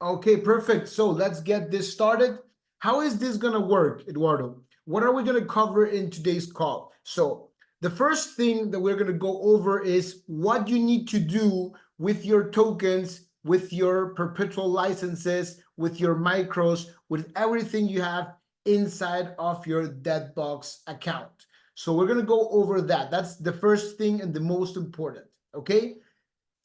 Okay, perfect. So let's get this started. How is this going to work, Eduardo? What are we going to cover in today's call? So the first thing that we're going to go over is what you need to do with your tokens, with your perpetual licenses, with your micros, with everything you have inside of your Debox account. So we're going to go over that. That's the first thing and the most important. Okay.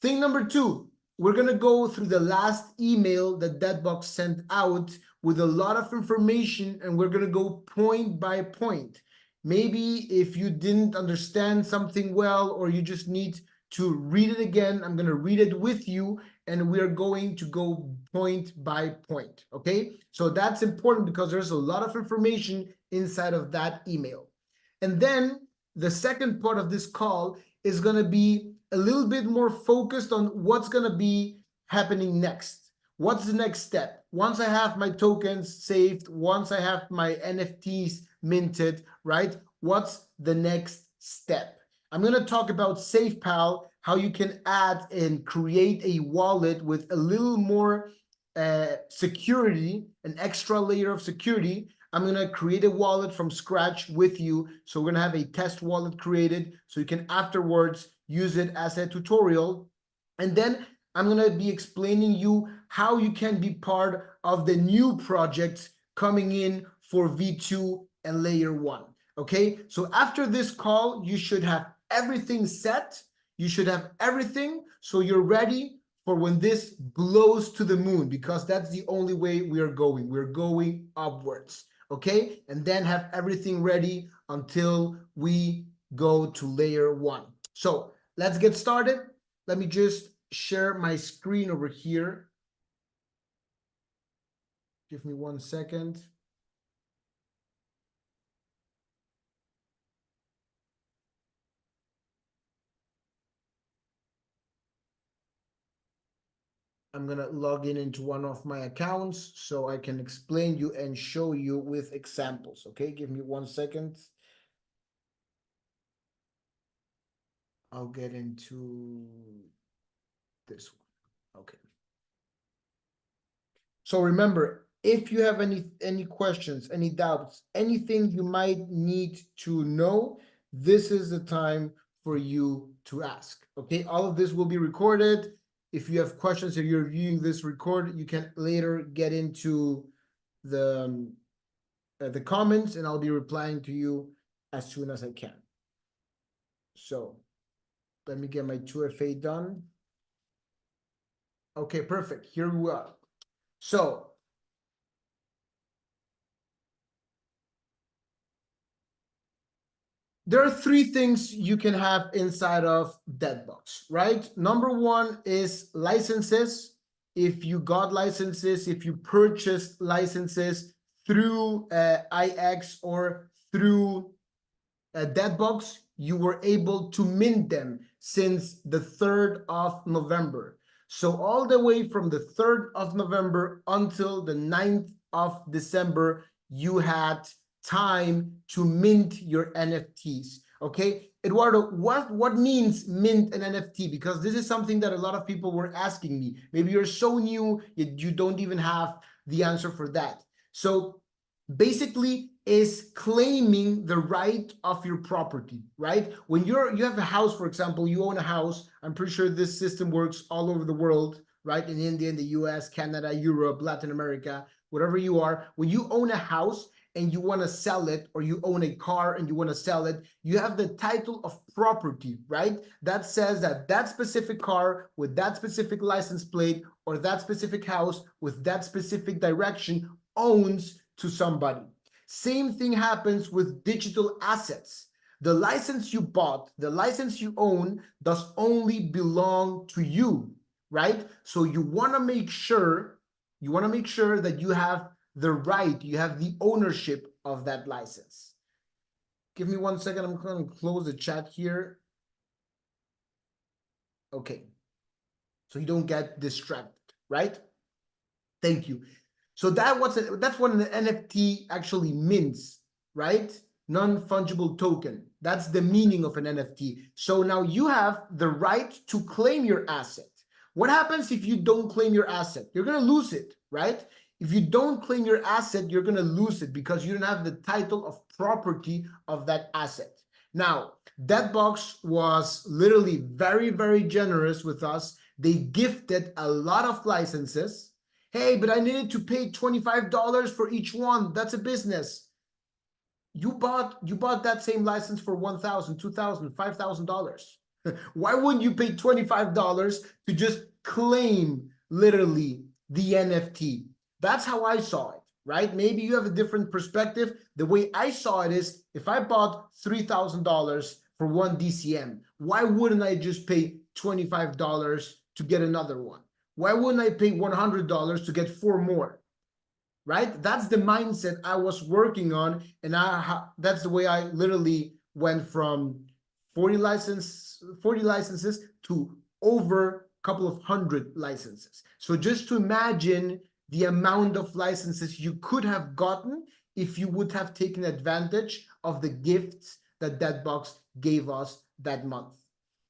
Thing number two, we're going to go through the last email that Debox sent out with a lot of information, and we're going to go point by point. Maybe if you didn't understand something well, or you just need to read it again, I'm going to read it with you, and we're going to go point by point. Okay, so that's important because there's a lot of information inside of that email. And then the second part of this call is going to be a little bit more focused on what's going to be happening next. What's the next step? Once I have my tokens saved, once I have my NFTs minted, right? What's the next step? I'm going to talk about Safepal, how you can add and create a wallet with a little more security, an extra layer of security. I'm going to create a wallet from scratch with you. So we're going to have a test wallet created so you can afterwards use it as a tutorial. And then I'm going to be explaining you how you can be part of the new projects coming in for V2 and Layer 1. Okay, so after this call, you should have everything set. You should have everything so you're ready for when this blows to the moon, because that's the only way we are going. We're going upwards. Okay, and then have everything ready until we go to Layer 1. So let's get started. Let me just share my screen over here. Give me 1 second. I'm going to log in into one of my accounts so I can explain you and show you with examples. Okay, give me 1 second. I'll get into this one. Okay. So remember, if you have any questions, any doubts, anything you might need to know, this is the time for you to ask. Okay, all of this will be recorded. If you have questions, if you're viewing this record, you can later get into the comments, and I'll be replying to you as soon as I can. So let me get my 2FA done. Okay, perfect. Here we are. So there are three things you can have inside of Debox, right? Number one is licenses. If you got licenses, if you purchased licenses through IX or through Debox, you were able to mint them since the 3rd of November. So all the way from the 3rd of November until the 9th of December, you had time to mint your NFTs. Okay, Eduardo, what means mint an NFT? Because this is something that a lot of people were asking me. Maybe you're so new, you don't even have the answer for that. So basically is claiming the right of your property, right? When you have a house, for example, you own a house. I'm pretty sure this system works all over the world, right? In India, in the US, Canada, Europe, Latin America, wherever you are. When you own a house and you want to sell it, or you own a car and you want to sell it, you have the title of property, right? That says that that specific car with that specific license plate, or that specific house with that specific direction, owns to somebody. Same thing happens with digital assets. The license you bought, the license you own, does only belong to you, right? So you want to make sure that you have the right, you have the ownership of that license. Give me 1 second. I'm going to close the chat here. Okay. So you don't get distracted, right? Thank you. So that's what an NFT actually means, right? Non-fungible token. That's the meaning of an NFT. So now you have the right to claim your asset. What happens if you don't claim your asset? You're going to lose it, right? If you don't claim your asset, you're going to lose it because you don't have the title of property of that asset. Now, Debox was literally very, very generous with us. They gifted a lot of licenses. Hey, but I needed to pay $25 for each one. That's a business. You bought that same license for $1,000, $2,000, $5,000. Why wouldn't you pay $25 to just claim literally the NFT? That's how I saw it, right? Maybe you have a different perspective. The way I saw it is, if I bought $3,000 for one DCM, why wouldn't I just pay $25 to get another one? Why wouldn't I pay $100 to get 4 more? Right? That's the mindset I was working on, and that's the way I literally went from 40 licenses to over a couple of hundred licenses. So just to imagine the amount of licenses you could have gotten if you would have taken advantage of the gifts that Debox gave us that month.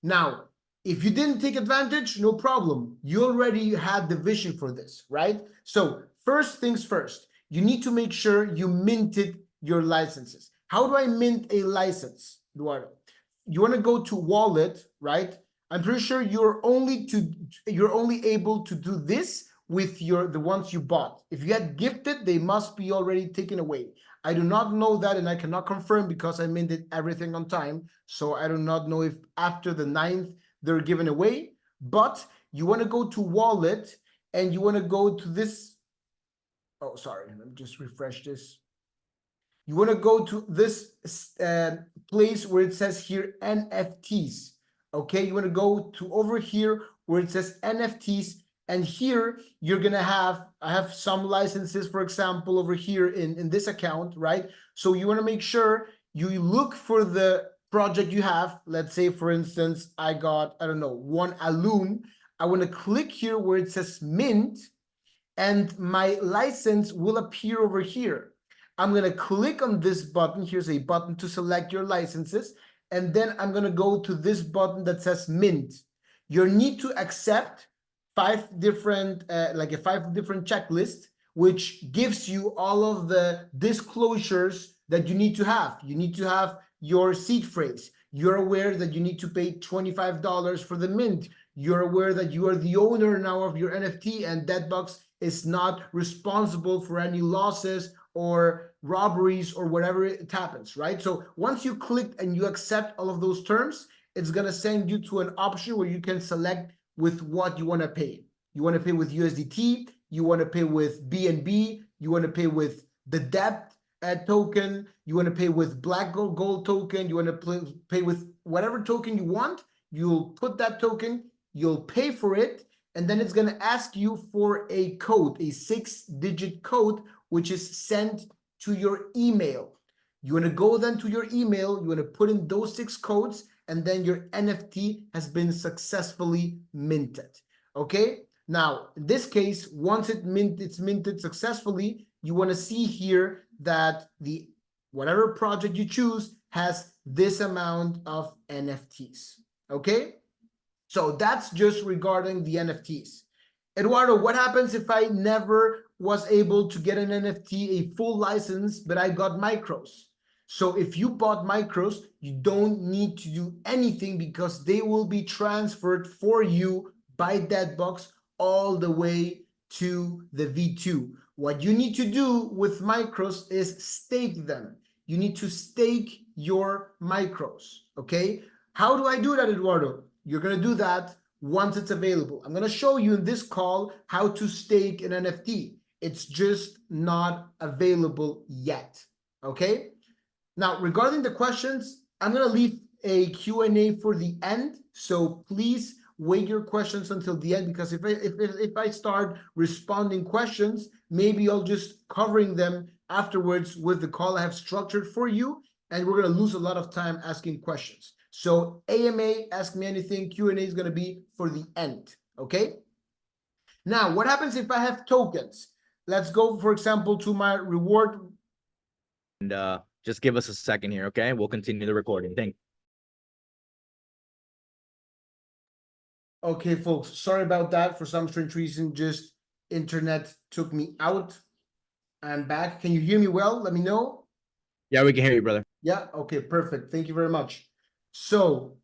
Now, if you didn't take advantage, no problem. You already had the vision for this, right? So first things first, you need to make sure you minted your licenses. How do I mint a license, Eduardo? You want to go to wallet, right? I'm pretty sure you're only able to do this with the ones you bought. If you had gifted, they must be already taken away. I do not know that, and I cannot confirm because I minted everything on time. So I do not know if after the 9th they're given away, but you want to go to wallet and you want to go to this. Oh, sorry, let me just refresh this. You want to go to this place where it says here NFTs. Okay, you want to go to over here where it says NFTs, and here you're gonna I have some licenses, for example, over here in this account, right? So you want to make sure you look for the project you have. Let's say, for instance, I got, I don't know, one Alum. I want to click here where it says mint, and my license will appear over here. I'm going to click on this button. Here's a button to select your licenses. And then I'm going to go to this button that says mint. You need to accept 5 different, like a 5 different checklist, which gives you all of the disclosures that you need to have. You need to have your seed phrase. You're aware that you need to pay $25 for the mint. You're aware that you are the owner now of your NFT, and Debox is not responsible for any losses or robberies or whatever it happens, right? So once you click and you accept all of those terms, it's going to send you to an option where you can select with what you want to pay. You want to pay with USDT, you want to pay with BNB, you want to pay with the D.E.B.T token, you want to pay with black gold token, you want to pay with whatever token you want. You'll put that token, you'll pay for it, and then it's going to ask you for a code, a 6-digit code, which is sent to your email. You want to go then to your email, you want to put in those 6 codes, and then your NFT has been successfully minted. Okay? Now, in this case, once it's minted successfully, you want to see here that whatever project you choose has this amount of NFTs. Okay? So that's just regarding the NFTs. Eduardo, what happens if I never was able to get an NFT, a full license, but I got micros? So if you bought micros, you don't need to do anything because they will be transferred for you by Debox all the way to the V2. What you need to do with micros is stake them. You need to stake your micros, okay? How do I do that, Eduardo? You're going to do that once it's available. I'm going to show you in this call how to stake an NFT. It's just not available yet, okay? Now, regarding the questions, I'm going to leave a Q&A for the end, so please wait your questions until the end, because if I start responding questions, maybe I'll just covering them afterwards with the call I have structured for you, and we're going to lose a lot of time asking questions. So AMA, ask me anything, Q&A is going to be for the end, okay? Now, what happens if I have tokens? Let's go, for example, to my reward. And just give us a second here, okay? We'll continue the recording. Thank you. Okay, folks, sorry about that. For some strange reason, just internet took me out. I'm back. Can you hear me well? Let me know. Yeah, we can hear you, brother. Yeah, okay, perfect. Thank you very much. So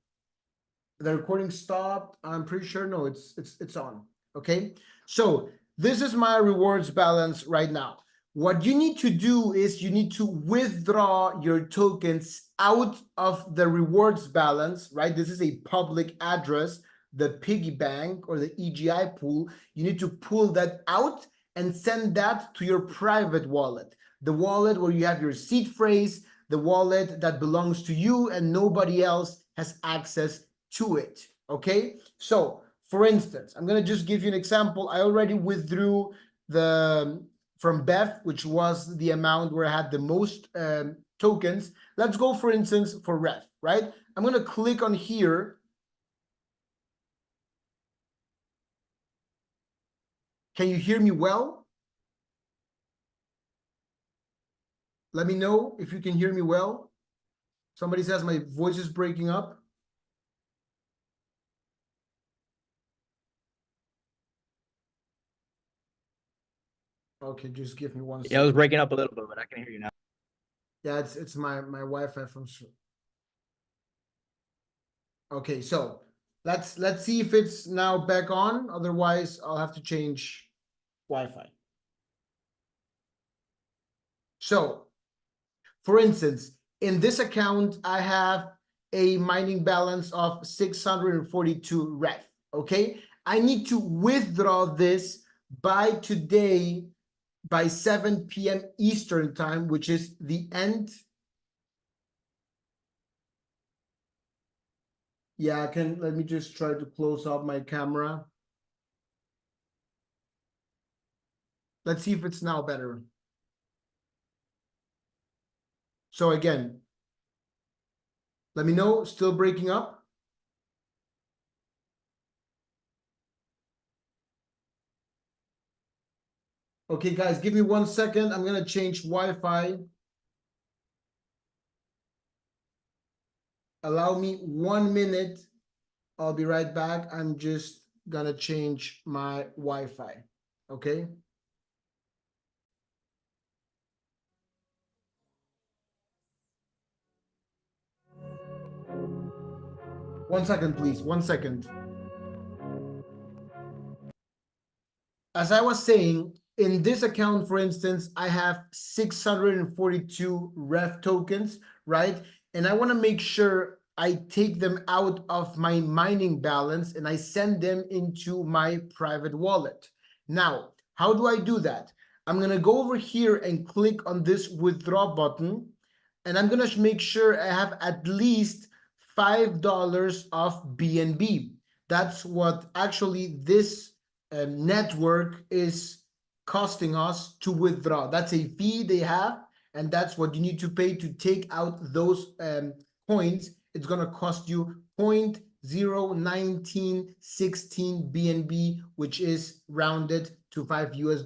the recording stopped. I'm pretty sure. No, it's on. Okay. So this is my rewards balance right now. What you need to do is you need to withdraw your tokens out of the rewards balance, right? This is a public address, the piggy bank or the EGI pool. You need to pull that out and send that to your private wallet, the wallet where you have your seed phrase, the wallet that belongs to you and nobody else has access to it. Okay. So for instance, I'm going to just give you an example. I already withdrew the from BEF, which was the amount where I had the most tokens. Let's go, for instance, for REF, right? I'm going to click on here. Can you hear me well? Let me know if you can hear me well. Somebody says my voice is breaking up. Okay, just give me one Yeah, it was second. breaking up a little bit, but I can hear you now. Yeah, it's my Wi-Fi from. Okay, so let's see if it's now back on. Otherwise, I'll have to change Wi-Fi. So, for instance, in this account, I have a mining balance of 642 ref. Okay, I need to withdraw this by today by 7 p.m. Eastern time, which is the end. Yeah, I can. Let me just try to close up my camera. Let's see if it's now better. So again, let me know, still breaking up? Okay, guys, give me 1 second. I'm gonna change Wi-Fi. Allow me 1 minute. I'll be right back. I'm just gonna change my Wi-Fi, okay? One second, please, 1 second. As I was saying, in this account, for instance, I have 642 ref tokens, right? And I want to make sure I take them out of my mining balance and I send them into my private wallet. Now, how do I do that? I'm going to go over here and click on this withdraw button, and I'm going to make sure I have at least $5 of BNB. That's what actually this network is costing us to withdraw. That's a fee they have, and that's what you need to pay to take out those coins. It's going to cost you 0.01916 BNB, which is rounded to $5 US.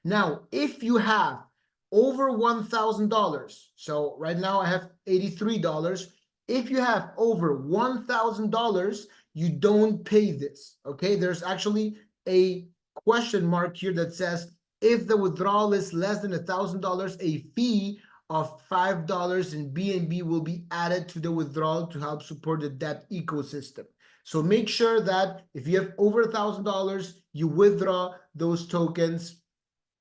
Now, if you have over $1,000, so right now I have $83. If you have over $1,000, you don't pay this. Okay, there's actually a question mark here that says if the withdrawal is less than $1,000, a fee of $5 in BNB will be added to the withdrawal to help support the DApp ecosystem. So make sure that if you have over $1,000, you withdraw those tokens,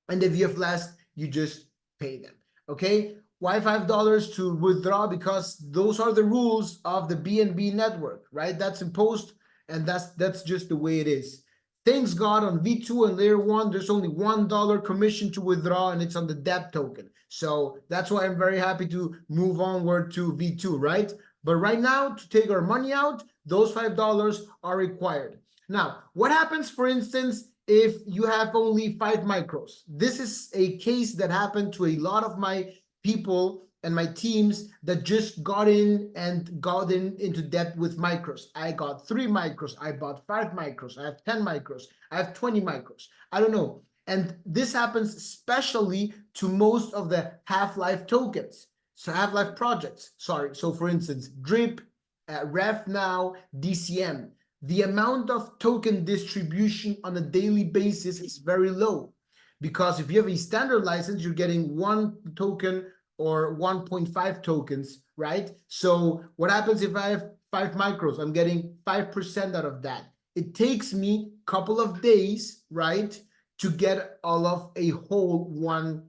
and if you have less, you just pay them. Okay, why $5 to withdraw? Because those are the rules of the BNB network, right? That's imposed, and that's just the way it is. Thanks God, on V2 and Layer 1, there's only $1 commission to withdraw, and it's on the dApp token. So that's why I'm very happy to move onward to V2, right? But right now, to take our money out, those $5 are required. Now, what happens, for instance, if you have only 5 micros? This is a case that happened to a lot of my people and my teams that just got into debt with micros. I got 3 micros, I bought 5 micros, I have 10 micros, I have 20 micros. I don't know. And this happens especially to most of the Half-Life tokens. So Half-Life projects, sorry. So for instance, DRIP, RefNow, DCM. the amount of token distribution on a daily basis is very low. Because if you have a standard license, you're getting 1 token or 1.5 tokens, right? So what happens if I have 5 micros? I'm getting 5% out of that. It takes me a couple of days, right, to get all of a whole one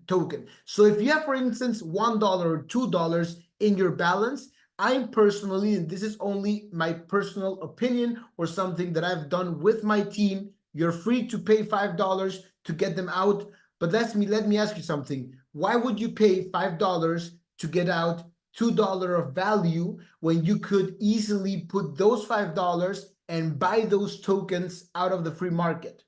token. So if you have, for instance, $1 or $2 in your balance, I personally, and this is only my personal opinion or something that I've done with my team, you're free to pay $5 to get them out. But let me ask you something. Why would you pay $5 to get out $2 of value when you could easily put those $5 and buy those tokens out of the free market?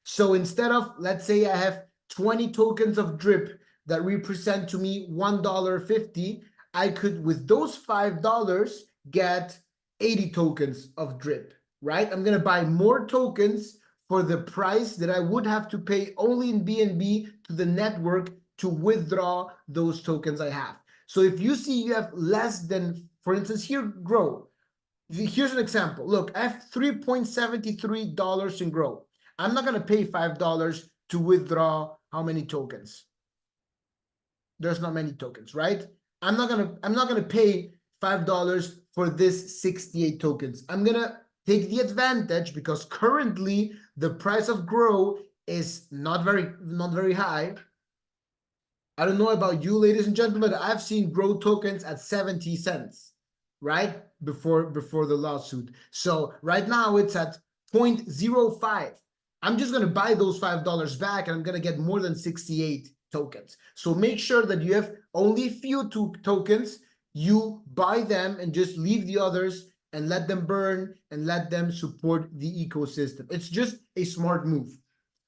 So instead of, let's say I have 20 tokens of drip that represent to me $1.50, I could, with those $5, get 80 tokens of drip, right? I'm gonna buy more tokens for the price that I would have to pay only in BNB to the network to withdraw those tokens I have. So if you see you have less than, for instance, here, Grow. Here's an example. Look, I have $3.73 in Grow. I'm not gonna pay $5 to withdraw how many tokens? There's not many tokens, right? I'm not gonna pay $5 for this 68 tokens. I'm gonna take the advantage because currently the price of Grow is not very high. I don't know about you, ladies and gentlemen. I've seen Grow tokens at 70 cents, right? Before the lawsuit. So right now it's at 0.05. I'm just gonna buy those $5 back and I'm gonna get more than 68 tokens. So make sure that you have only few tokens, you buy them and just leave the others and let them burn and let them support the ecosystem. It's just a smart move.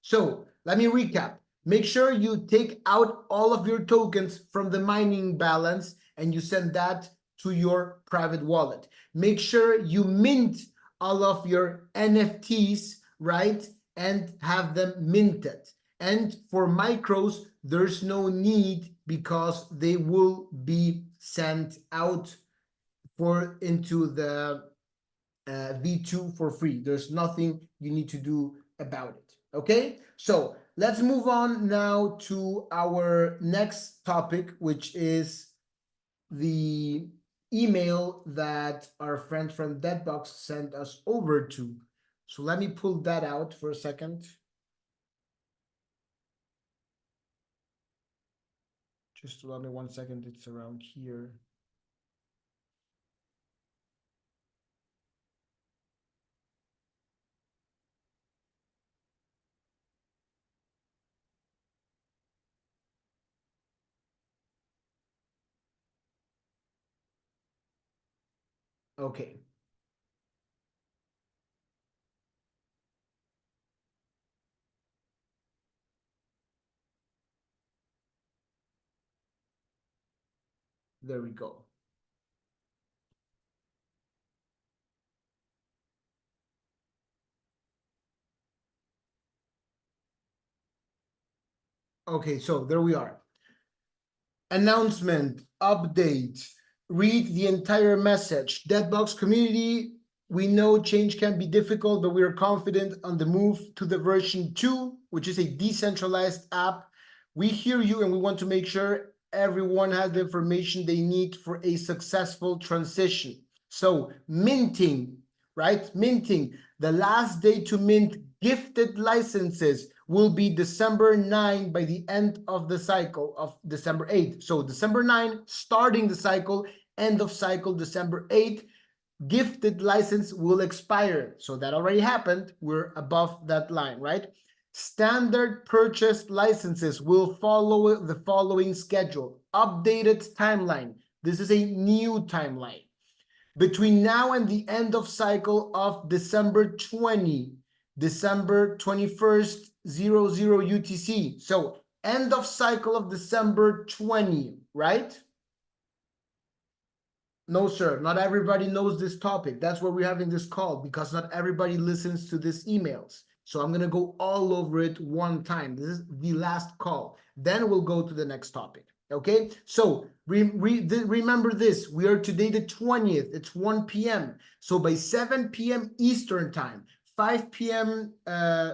So let me recap. Make sure you take out all of your tokens from the mining balance and you send that to your private wallet. Make sure you mint all of your NFTs, right? And have them minted. And for micros, there's no need because they will be sent out into the V2 for free. There's nothing you need to do about it. Okay, so let's move on now to our next topic, which is the email that our friend from Debox sent us over to. So let me pull that out for a second. Just allow me 1 second, it's around here. Okay. There we go. Okay, so there we are. Announcement, update, read the entire message. Debox community, we know change can be difficult, but we are confident on the move to the version 2, which is a decentralized app. We hear you and we want to make sure everyone has the information they need for a successful transition. So minting, right? Minting, the last day to mint gifted licenses will be December 9 by the end of the cycle of December 8. So December 9, starting the cycle, end of cycle December 8, gifted license will expire. So that already happened. We're above that line, right? Standard purchased licenses will follow the following schedule. Updated timeline. This is a new timeline. Between now and the end of cycle of December 20, December 21st, 00 UTC. So end of cycle of December 20, right? No, sir, not everybody knows this topic. That's why we're having this call, because not everybody listens to these emails. So I'm gonna go all over it one time. This is the last call. Then we'll go to the next topic, Okay, so remember this, we are today the 20th, it's 1 p.m. So by 7 p.m. Eastern time, 5 p.m.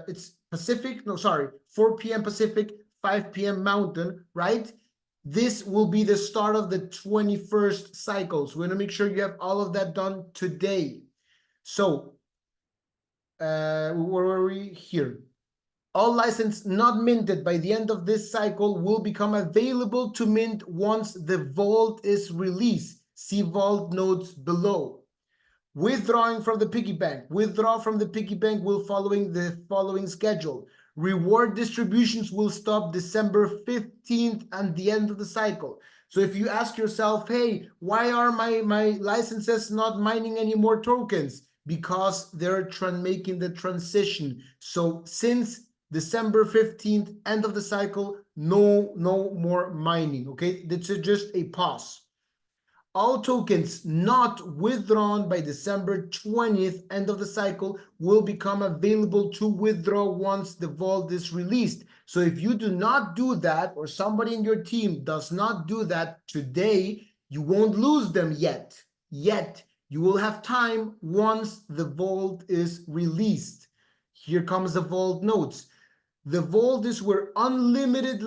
It's Pacific, no, sorry, 4 p.m. Pacific, 5 p.m. Mountain, right? This will be the start of the 21st cycle. So we're gonna make sure you have all of that done today. So, where were we? Here. All licenses not minted by the end of this cycle will become available to mint once the vault is released. See vault notes below. Withdrawing from the piggy bank. Withdraw from the piggy bank will following the following schedule. Reward distributions will stop December 15th and the end of the cycle. So if you ask yourself, hey, why are my licenses not mining any more tokens? Because they're making the transition. So since December 15th, end of the cycle, no more mining, okay? This is just a pause. All tokens not withdrawn by December 20th, end of the cycle, will become available to withdraw once the vault is released. So if you do not do that, or somebody in your team does not do that today, you won't lose them yet. You will have time once the vault is released. Here comes the vault notes. The vault is where unminted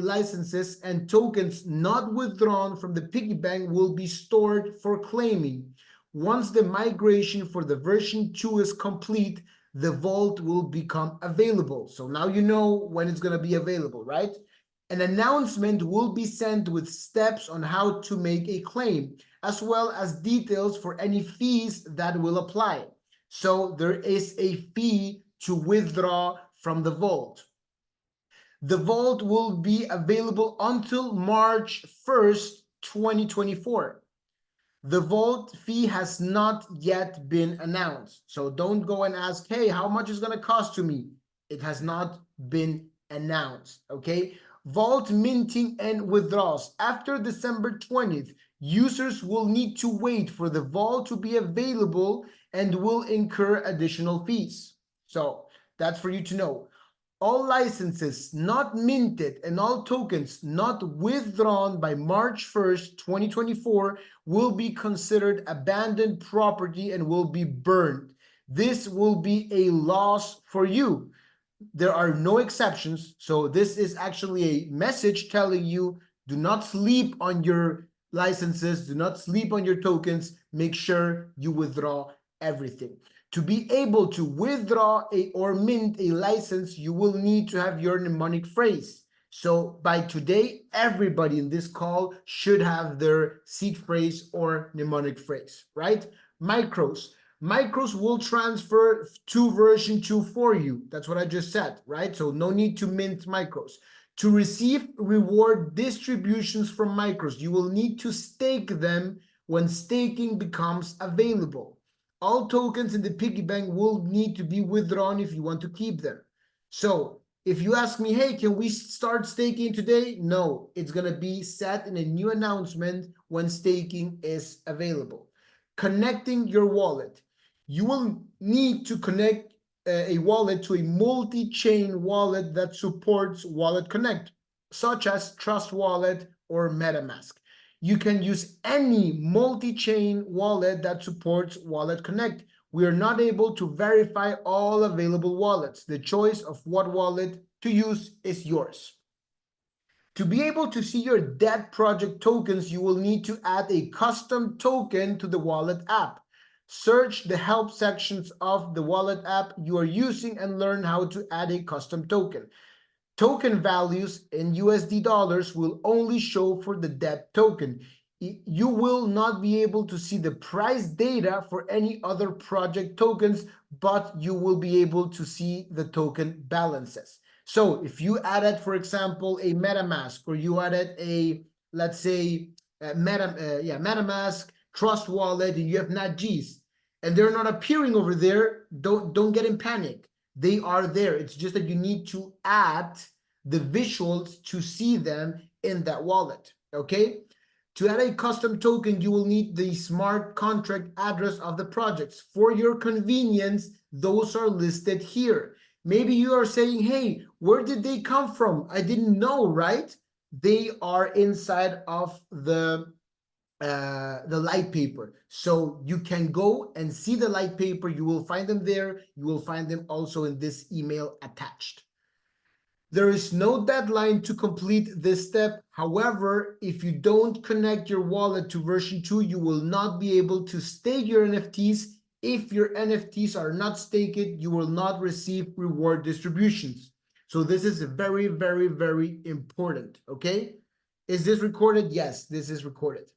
licenses and tokens not withdrawn from the piggy bank will be stored for claiming. Once the migration for the version 2 is complete, the vault will become available. So now you know when it's going to be available, right? An announcement will be sent with steps on how to make a claim, as well as details for any fees that will apply. So there is a fee to withdraw from the vault. The vault will be available until March 1st, 2024. The vault fee has not yet been announced. So don't go and ask, hey, how much is going to cost to me? It has not been announced, okay? Vault minting and withdrawals. After December 20th, users will need to wait for the vault to be available and will incur additional fees. So that's for you to know. All licenses not minted and all tokens not withdrawn by March 1st, 2024 will be considered abandoned property and will be burned. This will be a loss for you. There are no exceptions. So this is actually a message telling you, do not sleep on your licenses, do not sleep on your tokens, make sure you withdraw everything. To be able to withdraw or mint a license, you will need to have your mnemonic phrase. So by today, everybody in this call should have their seed phrase or mnemonic phrase, right? Micros. Micros will transfer to version 2 for you. That's what I just said, right? So no need to mint micros. To receive reward distributions from micros, you will need to stake them when staking becomes available. All tokens in the piggy bank will need to be withdrawn if you want to keep them. So if you ask me, hey, can we start staking today? No, it's going to be set in a new announcement when staking is available. Connecting your wallet. You will need to connect a wallet to a multi-chain wallet that supports Wallet Connect, such as Trust Wallet or MetaMask. You can use any multi-chain wallet that supports Wallet Connect. We are not able to verify all available wallets. The choice of what wallet to use is yours. To be able to see your debt project tokens, you will need to add a custom token to the wallet app. Search the help sections of the wallet app you are using and learn how to add a custom token. Token values in USD dollars will only show for the DEB token. You will not be able to see the price data for any other project tokens, but you will be able to see the token balances. So if you added, for example, a MetaMask, or you added a, let's say, MetaMask Trust Wallet, and you have NatGs, and they're not appearing over there, don't get in panic. They are there. It's just that you need to add the visuals to see them in that wallet, okay? To add a custom token, you will need the smart contract address of the projects. For your convenience, those are listed here. Maybe you are saying, hey, where did they come from? I didn't know, right? they are inside of the light paper. So you can go and see the light paper. You will find them there. You will find them also in this email attached. There is no deadline to complete this step. However, if you don't connect your wallet to version 2, you will not be able to stake your NFTs. If your NFTs are not staked, you will not receive reward distributions. So this is very, very, very important, okay? Is this recorded? Yes, this is recorded.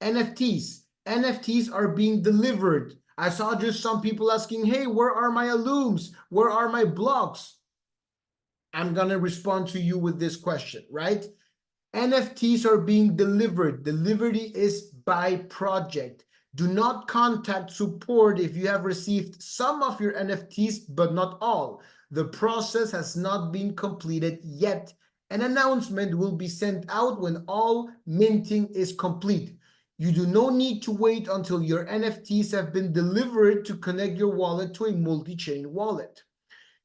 NFTs. NFTs are being delivered. I saw just some people asking, hey, where are my alums? Where are my blocks? I'm going to respond to you with this question, right? NFTs are being delivered. Delivery is by project. Do not contact support if you have received some of your NFTs, but not all. The process has not been completed yet. An announcement will be sent out when all minting is complete. You do not need to wait until your NFTs have been delivered to connect your wallet to a multi-chain wallet.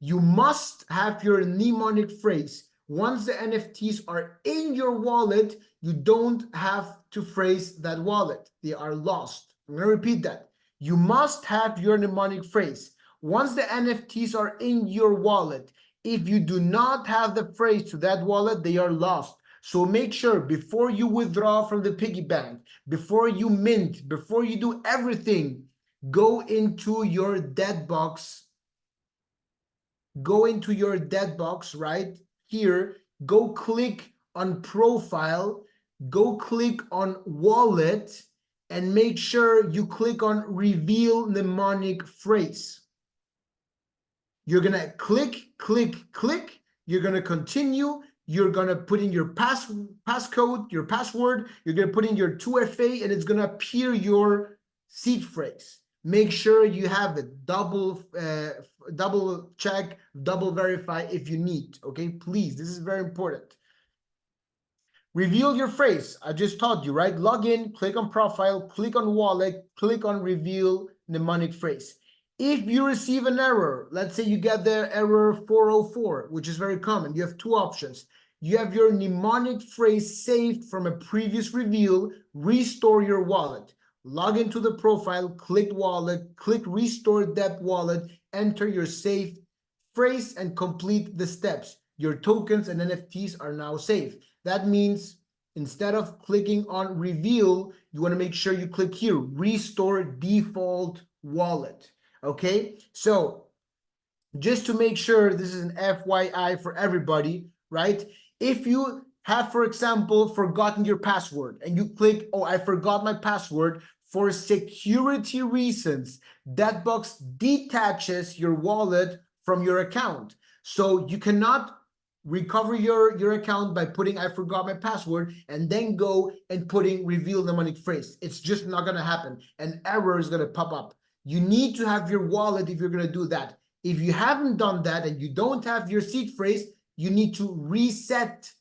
You must have your mnemonic phrase. Once the NFTs are in your wallet, you don't have to phrase that wallet. They are lost. I'm going to repeat that. You must have your mnemonic phrase. Once the NFTs are in your wallet, if you do not have the phrase to that wallet, they are lost. So make sure before you withdraw from the piggy bank, before you mint, before you do everything, go into your dApp go into your dApp right here, go click on profile, go click on wallet, and make sure you click on reveal mnemonic phrase. You're gonna click, you're gonna continue, you're gonna put in your passcode, your password, you're gonna put in your 2FA, and it's gonna appear your seed phrase. Make sure you have it, double check, double verify if you need, okay? Please, this is very important. Reveal your phrase. I just taught you, right? Log in, click on profile, click on wallet, click on reveal mnemonic phrase. If you receive an error, let's say you get the error 404, which is very common, you have two options. You have your mnemonic phrase saved from a previous reveal, restore your wallet. Log into the profile, click wallet, click restore dApp wallet, enter your saved phrase and complete the steps. Your tokens and NFTs are now safe. That means instead of clicking on reveal, you want to make sure you click here, restore default wallet. Okay, so just to make sure, this is an FYI for everybody, right? If you have, for example, forgotten your password and you click, oh, I forgot my password, for security reasons, dAppbox detaches your wallet from your account. So you cannot recover your account by putting I forgot my password and then go and putting reveal mnemonic phrase. It's just not going to happen. An error is going to pop up. You need to have your wallet if you're going to do that. If you haven't done that and you don't have your seed phrase, you need to reset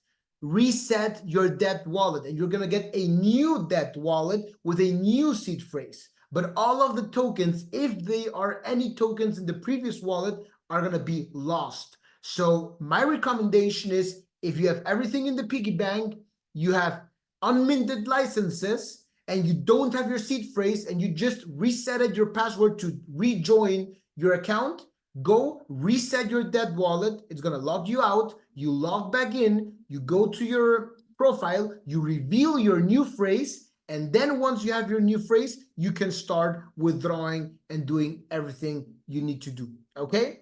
your dApp wallet, and you're going to get a new dApp wallet with a new seed phrase. But all of the tokens, if they are any tokens in the previous wallet, are going to be lost. So my recommendation is, if you have everything in the piggy bank, you have unminted licenses, and you don't have your seed phrase, and you just resetted your password to rejoin your account, go reset your dApp wallet. It's going to log you out. You log back in, you go to your profile, you reveal your new phrase, and then once you have your new phrase, you can start withdrawing and doing everything you need to do, okay?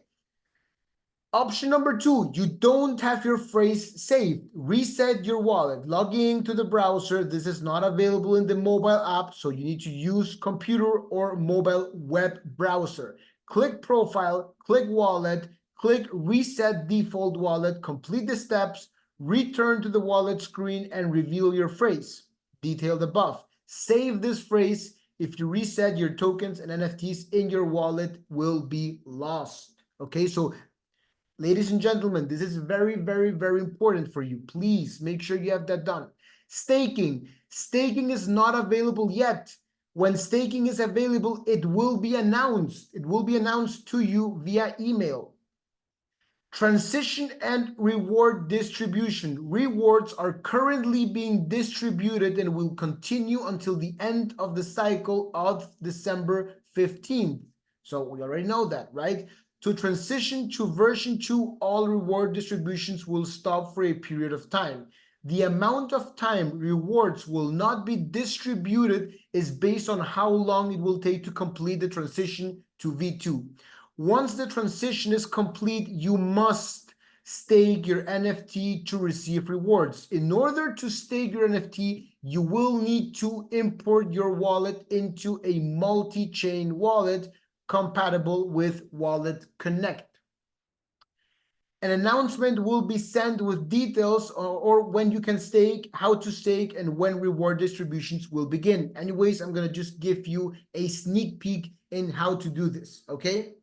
Option number 2, you don't have your phrase saved. Reset your wallet. Log in to the browser. This is not available in the mobile app, so you need to use computer or mobile web browser. Click profile, click wallet, click reset default wallet, complete the steps, return to the wallet screen and reveal your phrase. Detailed above. Save this phrase. If you reset, your tokens and NFTs in your wallet will be lost. Okay, so ladies and gentlemen, this is very, very, very important for you. Please make sure you have that done. Staking. Staking is not available yet. When staking is available, it will be announced. It will be announced to you via email. Transition and reward distribution. Rewards are currently being distributed and will continue until the end of the cycle of December 15th. So we already know that, right? To transition to version 2, all reward distributions will stop for a period of time. The amount of time rewards will not be distributed is based on how long it will take to complete the transition to V2. Once the transition is complete, you must stake your NFT to receive rewards. In order to stake your NFT, you will need to import your wallet into a multi-chain wallet compatible with Wallet Connect. An announcement will be sent with details or when you can stake, how to stake, and when reward distributions will begin. Anyways, I'm going to just give you a sneak peek in how to do this, okay?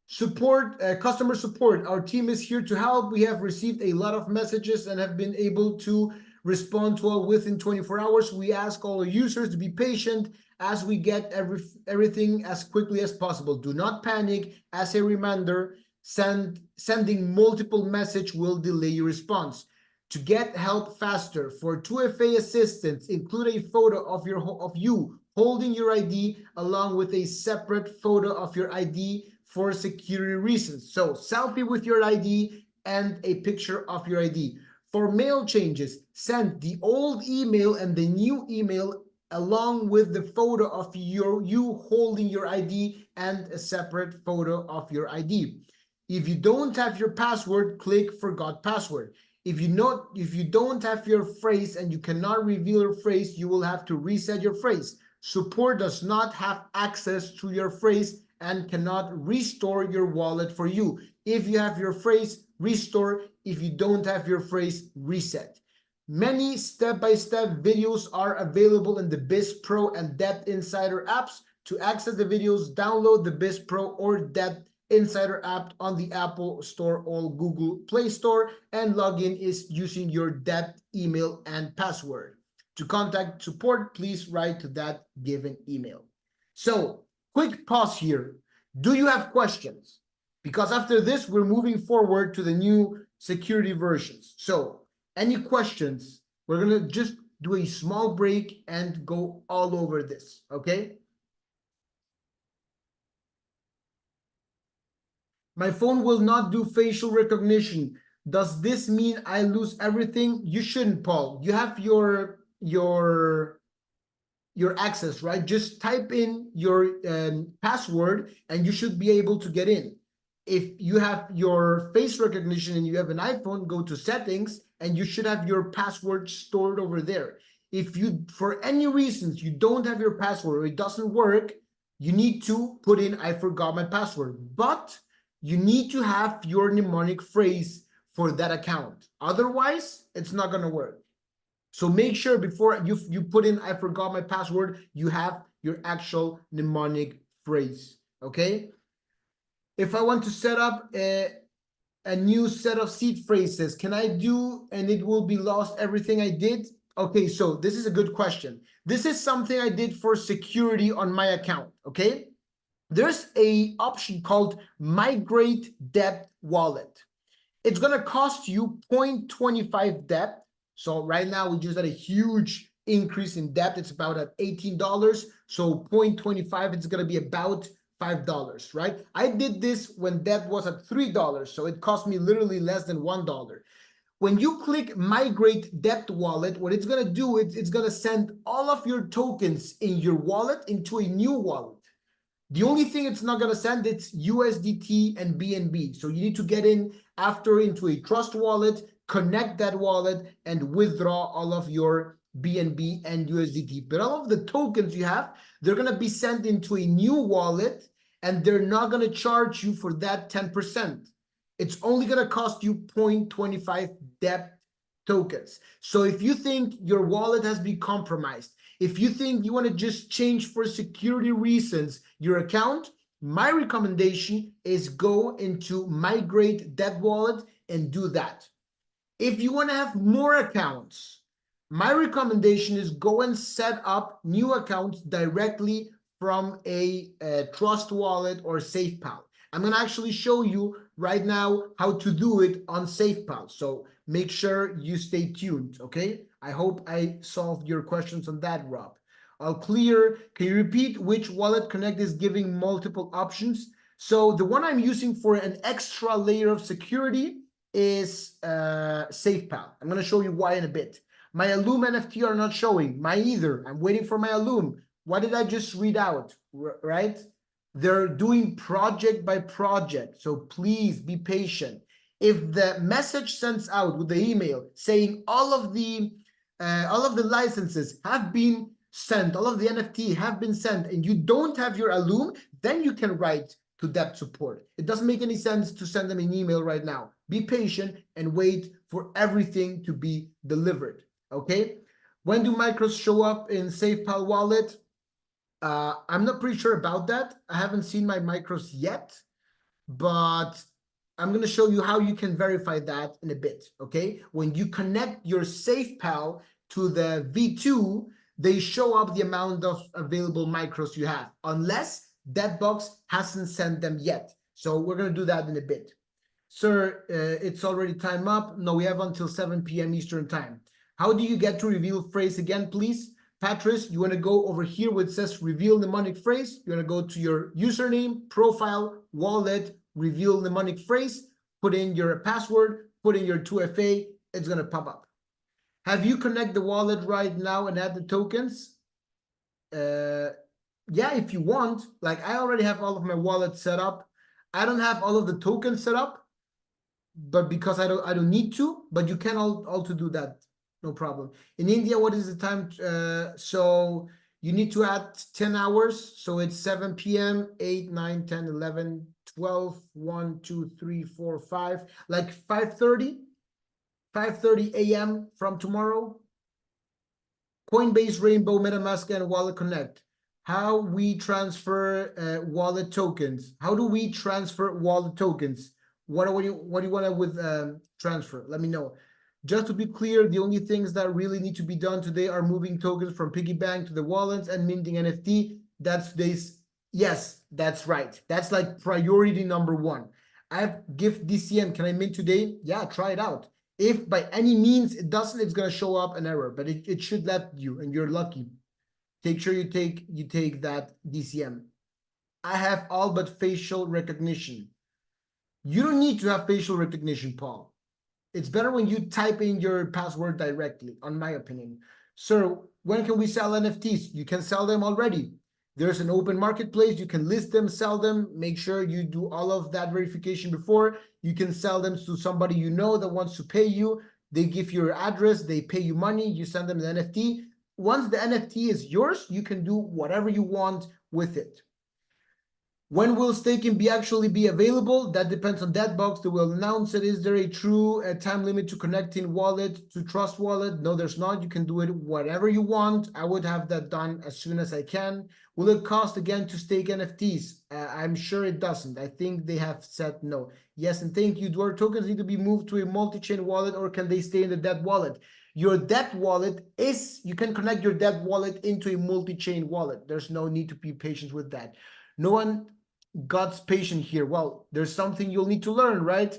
Support, customer support. Our team is here to help. We have received a lot of messages and have been able to respond to all within 24 hours. We ask all users to be patient as we get everything as quickly as possible. Do not panic. As a reminder, sending multiple messages will delay your response. To get help faster, for 2FA assistance, include a photo of you holding your ID along with a separate photo of your ID for security reasons. So selfie with your ID and a picture of your ID. For mail changes, send the old email and the new email along with the photo of you holding your ID and a separate photo of your ID. If you don't have your password, click forgot password. If you don't have your phrase and you cannot reveal your phrase, you will have to reset your phrase. Support does not have access to your phrase and cannot restore your wallet for you. If you have your phrase, restore. If you don't have your phrase, reset. Many step-by-step videos are available in the B.I.Z Pro and dApp Insider apps. To access the videos, download the B.I.Z Pro or dApp Insider app on the Apple Store or Google Play Store, and login is using your dApp email and password. To contact support, please write to that given email. So, quick pause here. Do you have questions? Because after this, we're moving forward to the new security versions. So, any questions? We're going to just do a small break and go all over this, okay? My phone will not do facial recognition. Does this mean I lose everything? You shouldn't, Paul. You have your access, right? Just type in your password and you should be able to get in. If you have your face recognition and you have an iPhone, go to settings and you should have your password stored over there. If you, for any reasons, you don't have your password or it doesn't work, you need to put in I forgot my password. But you need to have your mnemonic phrase for that account. Otherwise, it's not going to work. So make sure before you put in I forgot my password, you have your actual mnemonic phrase, okay? If I want to set up a new set of seed phrases, can I do and it will be lost everything I did? Okay, so this is a good question. This is something I did for security on my account, okay? There's a option called migrate dApp wallet. It's going to cost you 0.25 dApp. So right now we just had a huge increase in dApp. It's about at $18. So 0.25, it's going to be about $5, right? I did this when dApp was at $3. So it cost me literally less than $1. When you click migrate dApp wallet, what it's going to do is it's going to send all of your tokens in your wallet into a new wallet. The only thing it's not going to send, it's USDT and BNB. So you need to get in after into a trust wallet, connect that wallet, and withdraw all of your BNB and USDT. But all of the tokens you have, they're going to be sent into a new wallet, and they're not going to charge you for that 10%. It's only going to cost you 0.25 dApp tokens. So if you think your wallet has been compromised, if you think you want to just change for security reasons your account, my recommendation is go into migrate dApp wallet and do that. If you want to have more accounts, my recommendation is go and set up new accounts directly from a trust wallet or Safepal. I'm gonna actually show you right now how to do it on Safepal. So make sure you stay tuned, okay? I hope I solved your questions on that, Rob. All clear. Can you repeat which wallet connect is giving multiple options? So the one I'm using for an extra layer of security is Safepal. I'm gonna show you why in a bit. My Alum NFT are not showing, mine either. I'm waiting for my Alum. What did I just read out, right? They're doing project by project, so please be patient. If the message sends out with the email saying all of the licenses have been sent, all of the NFT have been sent, and you don't have your Alum, then you can write to debt support. It doesn't make any sense to send them an email right now. Be patient and wait for everything to be delivered. Okay? When do micros show up in Safepal wallet? I'm not pretty sure about that. I haven't seen my micros yet, but I'm going to show you how you can verify that in a bit, okay? When you connect your Safepal to the V2, they show up the amount of available micros you have, unless Debox hasn't sent them yet. So we're going to do that in a bit. Sir, it's already time up. No, we have until 7 p.m. Eastern time. How do you get to reveal phrase again, please? Patrice, you want to go over here where it says reveal mnemonic phrase. You want to go to your username, profile, wallet, reveal mnemonic phrase, put in your password, put in your 2FA. It's going to pop up. Have you connect the wallet right now and add the tokens? Yeah, if you want. Like I already have all of my wallets set up. I don't have all of the tokens set up, but because I don't need to, but you can also do that, no problem. In India, what is the time? So you need to add 10 hours, so it's 7 p.m, 8, 9, 10, 11, 12, 1, 2, 3, 4, 5, like 5:30 a.m. from tomorrow. Coinbase, Rainbow, MetaMask, and Wallet Connect. How we transfer wallet tokens? How do we transfer wallet tokens? What do you want to with transfer? Let me know. Just to be clear, the only things that really need to be done today are moving tokens from piggy bank to the wallets and minting NFT. That's today's. Yes, that's right. That's like priority number one. I have gift DCM. Can I mint today? Yeah, try it out. If by any means it doesn't, it's going to show up an error, but it should let you, and you're lucky. Take sure you take that DCM. I have all but facial recognition. You don't need to have facial recognition, Paul. It's better when you type in your password directly, on my opinion. Sir, when can we sell NFTs? You can sell them already. There's an open marketplace. You can list them, sell them. Make sure you do all of that verification before. You can sell them to somebody you know that wants to pay you. They give you your address. They pay you money. You send them the NFT. Once the NFT is yours, you can do whatever you want with it. When will staking actually be available? That depends on Debox. They will announce it. Is there a true time limit to connecting wallet to Trust Wallet? No, there's not. You can do it whatever you want. I would have that done as soon as I can. Will it cost again to stake NFTs? I'm sure it doesn't. I think they have said no. Yes, and thank you. Do our tokens need to be moved to a multi-chain wallet, or can they stay in the debt wallet? Your debt wallet you can connect your debt wallet into a multi-chain wallet. There's no need to be patient with that. No one God's patient here. Well, there's something you'll need to learn, right?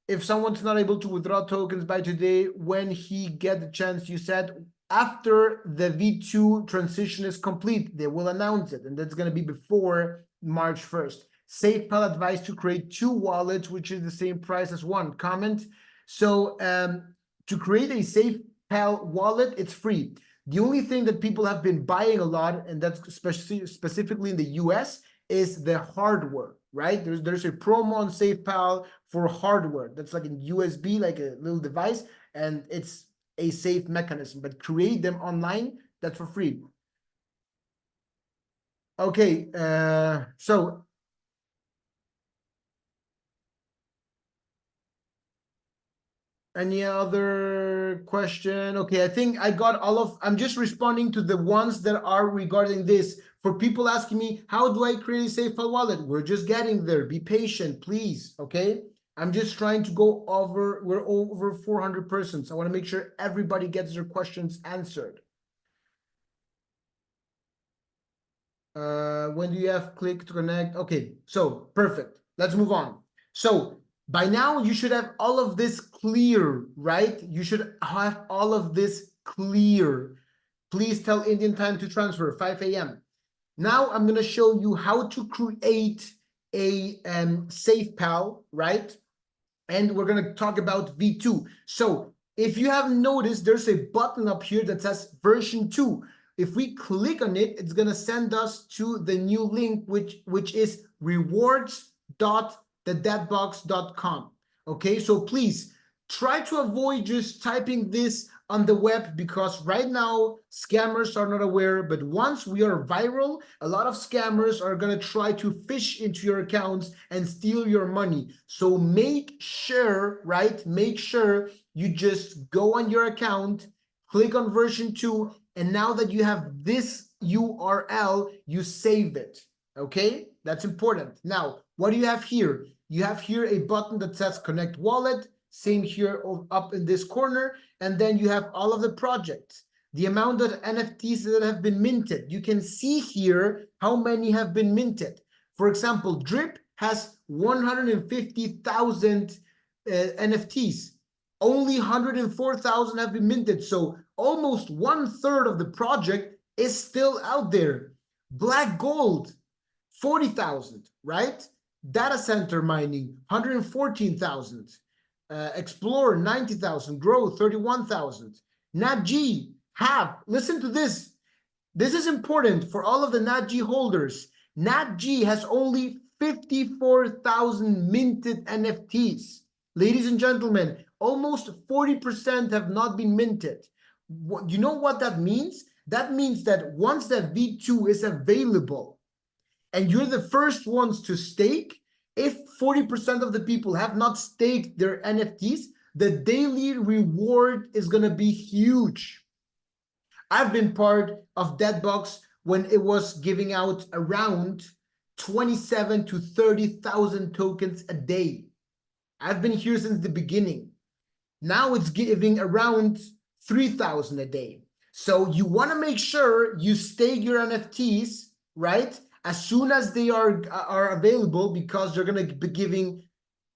If someone's not able to withdraw tokens by today, when he get the chance, you said after the V2 transition is complete, they will announce it, and that's going to be before March 1st. Safepal advised to create 2 wallets, which is the same price as one. Comment. So to create a Safepal wallet, it's free. The only thing that people have been buying a lot, and that's specifically in the US, is the hardware, right? There's a promo on Safepal for hardware. That's like a USB, like a little device, and it's a safe mechanism. But create them online, that's for free. Okay, so any other question? Okay, I think I got I'm just responding to the ones that are regarding this. For people asking me, how do I create a Safepal wallet? We're just getting there. Be patient, please, okay? I'm just trying to go over, we're over 400 persons. I want to make sure everybody gets their questions answered. When do you have click to connect? Okay, so perfect. let's move on. So by now you should have all of this clear, right? You should have all of this clear. Please tell Indian time to transfer, 5 a.m. Now I'm going to show you how to create a Safepal, right? And we're going to talk about V2. So if you have noticed, there's a button up here that says version 2. If we click on it, it's going to send us to the new link, which is rewards.thedebtbox.com. Okay, so please try to avoid just typing this on the web, because right now scammers are not aware, but once we are viral, a lot of scammers are going to try to fish into your accounts and steal your money. So make sure, right? Make sure you just go on your account, click on version 2, and now that you have this URL, you save it. Okay, that's important. Now, what do you have here? You have here a button that says connect wallet. Same here up in this corner. And then you have all of the projects, the amount of NFTs that have been minted. You can see here how many have been minted. For example, Drip has 150,000 NFTs. Only 104,000 have been minted. So almost 1/3 of the project is still out there. Black Gold, 40,000, right? Data center mining, 114,000. Explore, 90,000. Grow, 31,000. NatG, have, listen to this. This is important for all of the NatG holders. NatG has only 54,000 minted NFTs. Ladies and gentlemen, almost 40% have not been minted. You know what that means? That means that once that V2 is available and you're the first ones to stake, if 40% of the people have not staked their NFTs, the daily reward is going to be huge. I've been part of Debox when it was giving out around 27 to 30,000 tokens a day. I've been here since the beginning. Now it's giving around 3,000 a day. So you want to make sure you stake your NFTs, right, as soon as they are available, because they're going to be giving,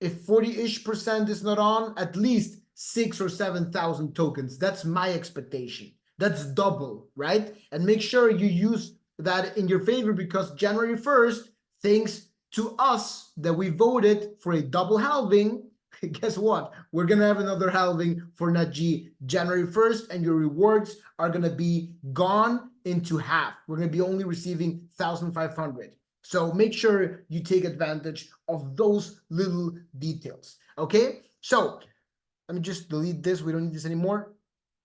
if 40-ish% is not on, at least 6,000 or 7,000 tokens. That's my expectation. That's double, right? And make sure you use that in your favor, because January 1st, thanks to us that we voted for a double halving, guess what? We're going to have another halving for NatG January 1st, and your rewards are going to be gone into half. We're going to be only receiving 1,500. So make sure you take advantage of those little details. Okay, so let me just delete this. We don't need this anymore.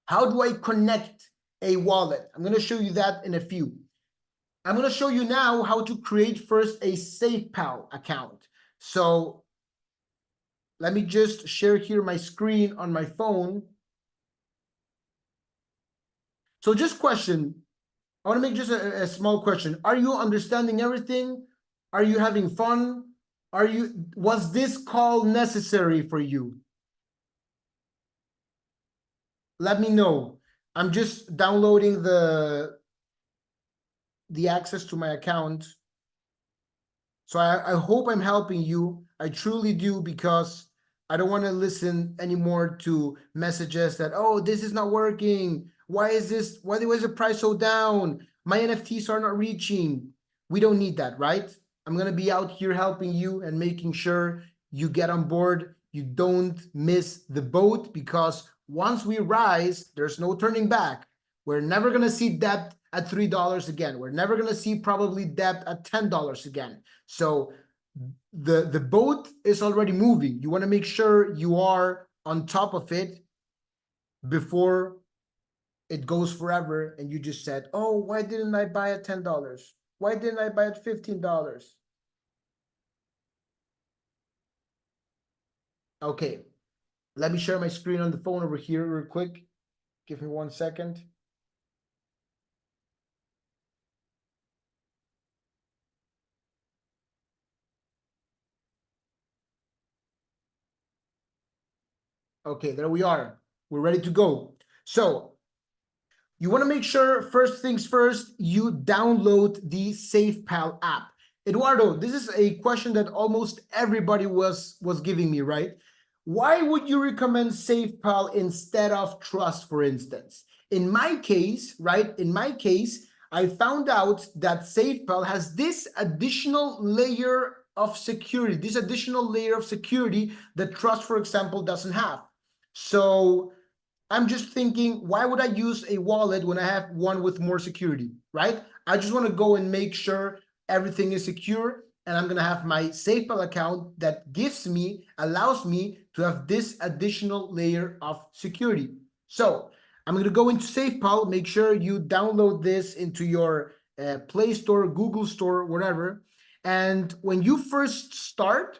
How do I connect a wallet? I'm going to show you that in a few. I'm going to show you now how to create first a Safepal account. So let me just share here my screen on my phone. So just question, I want to make just a small question. Are you understanding everything? Are you having fun? Was this call necessary for you? Let me know. I'm just downloading the access to my account. So I hope I'm helping you. I truly do, because I don't want to listen anymore to messages that, oh, this is not working. Why is the price so down? My NFTs are not reaching. We don't need that, right? I'm going to be out here helping you and making sure you get on board. You don't miss the boat, because once we rise, there's no turning back. We're never going to see debt at $3 again. We're never going to see probably debt at $10 again. So the boat is already moving. You want to make sure you are on top of it before it goes forever and you just said, oh, why didn't I buy at $10? Why didn't I buy at $15? Okay, let me share my screen on the phone over here real quick. Give me 1 second. Okay, there we are. We're ready to go. So you want to make sure, first things first, you download the Safepal app. Eduardo, this is a question that almost everybody was giving me, right? Why would you recommend Safepal instead of Trust, for instance? In my case, right? In my case, I found out that Safepal has this additional layer of security, that Trust, for example, doesn't have. So I'm just thinking, why would I use a wallet when I have one with more security, right? I just want to go and make sure everything is secure, and I'm going to have my Safepal account that allows me to have this additional layer of security. So I'm going to go into Safepal. Make sure you download this into your Play Store, Google Store, whatever. And when you first start,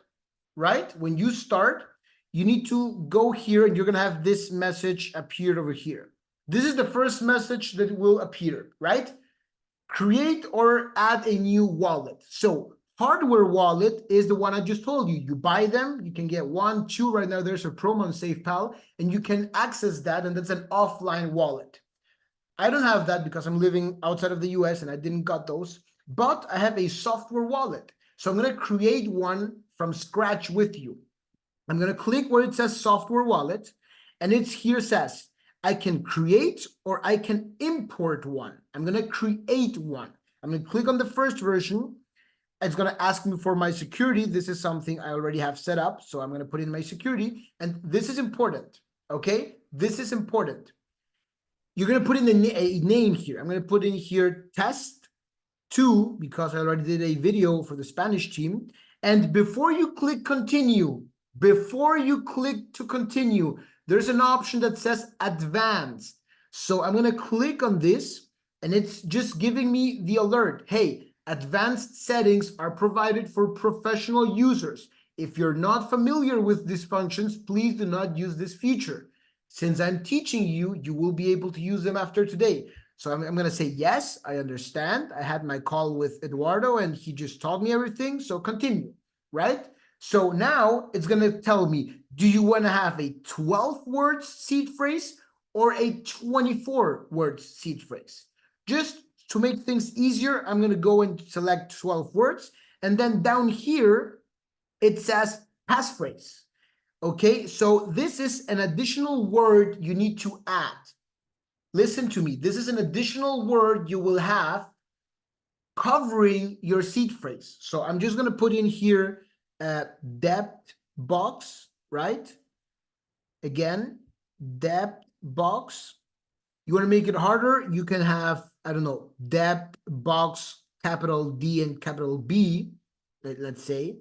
right? When you start, you need to go here and you're going to have this message appear over here. This is the first message that will appear, right? Create or add a new wallet. So hardware wallet is the one I just told you. You buy them, you can get 1, 2. Right now there's a promo on Safepal and you can access that, and that's an offline wallet. I don't have that because I'm living outside of the US and I didn't got those, but I have a software wallet. So I'm going to create one from scratch with you. I'm going to click where it says software wallet, and it's here says I can create or I can import one. I'm going to create one. I'm going to click on the first version. It's going to ask me for my security. This is something I already have set up. So I'm going to put in my security, and this is important. Okay. This is important. You're going to put in a name here. I'm going to put in here test 2 because I already did a video for the Spanish team. And before you click continue, there's an option that says advanced. So I'm going to click on this, and it's just giving me the alert. Hey, advanced settings are provided for professional users. If you're not familiar with these functions, please do not use this feature. Since I'm teaching you, you will be able to use them after today. So I'm going to say, yes, I understand. I had my call with Eduardo and he just taught me everything. So continue, right? So now it's going to tell me, do you want to have a 12 words seed phrase or a 24 words seed phrase? Just to make things easier, I'm going to go and select 12 words. And then down here, it says passphrase. Okay, so this is an additional word you need to add. Listen to me. This is an additional word you will have covering your seed phrase. So I'm just going to put in here debtbox, right? Again, debtbox. You want to make it harder? You can have, I don't know, debtbox, capital D and capital B, let's say.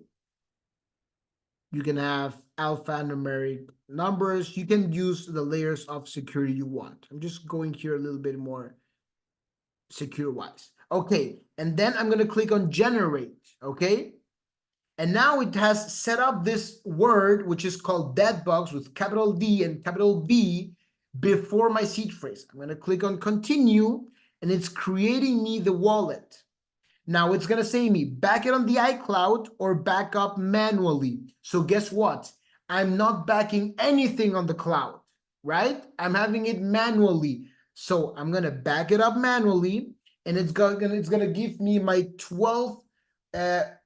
You can have alphanumeric numbers. You can use the layers of security you want. I'm just going here a little bit more secure wise. Okay, and then I'm going to click on generate. Okay, and now it has set up this word, which is called debtbox with capital D and capital B before my seed phrase. I'm going to click on continue, and it's creating me the wallet. Now it's going to say me, back it on the iCloud or back up manually. So guess what? I'm not backing anything on the cloud, right? I'm having it manually. So I'm going to back it up manually, and it's going to give me my 12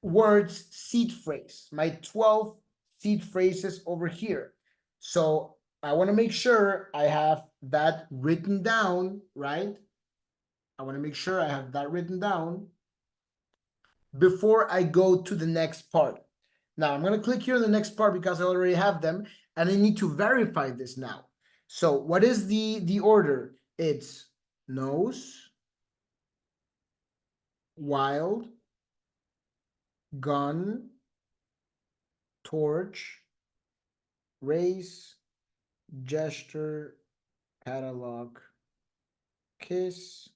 words seed phrase, my 12 seed phrases over here. So I want to make sure I have that written down, right? I want to make sure I have that written down before I go to the next part. Now I'm going to click here on the next part because I already have them, and I need to verify this now. So what is the order? It's nose, wild, gun, torch, race, gesture, catalog, kiss,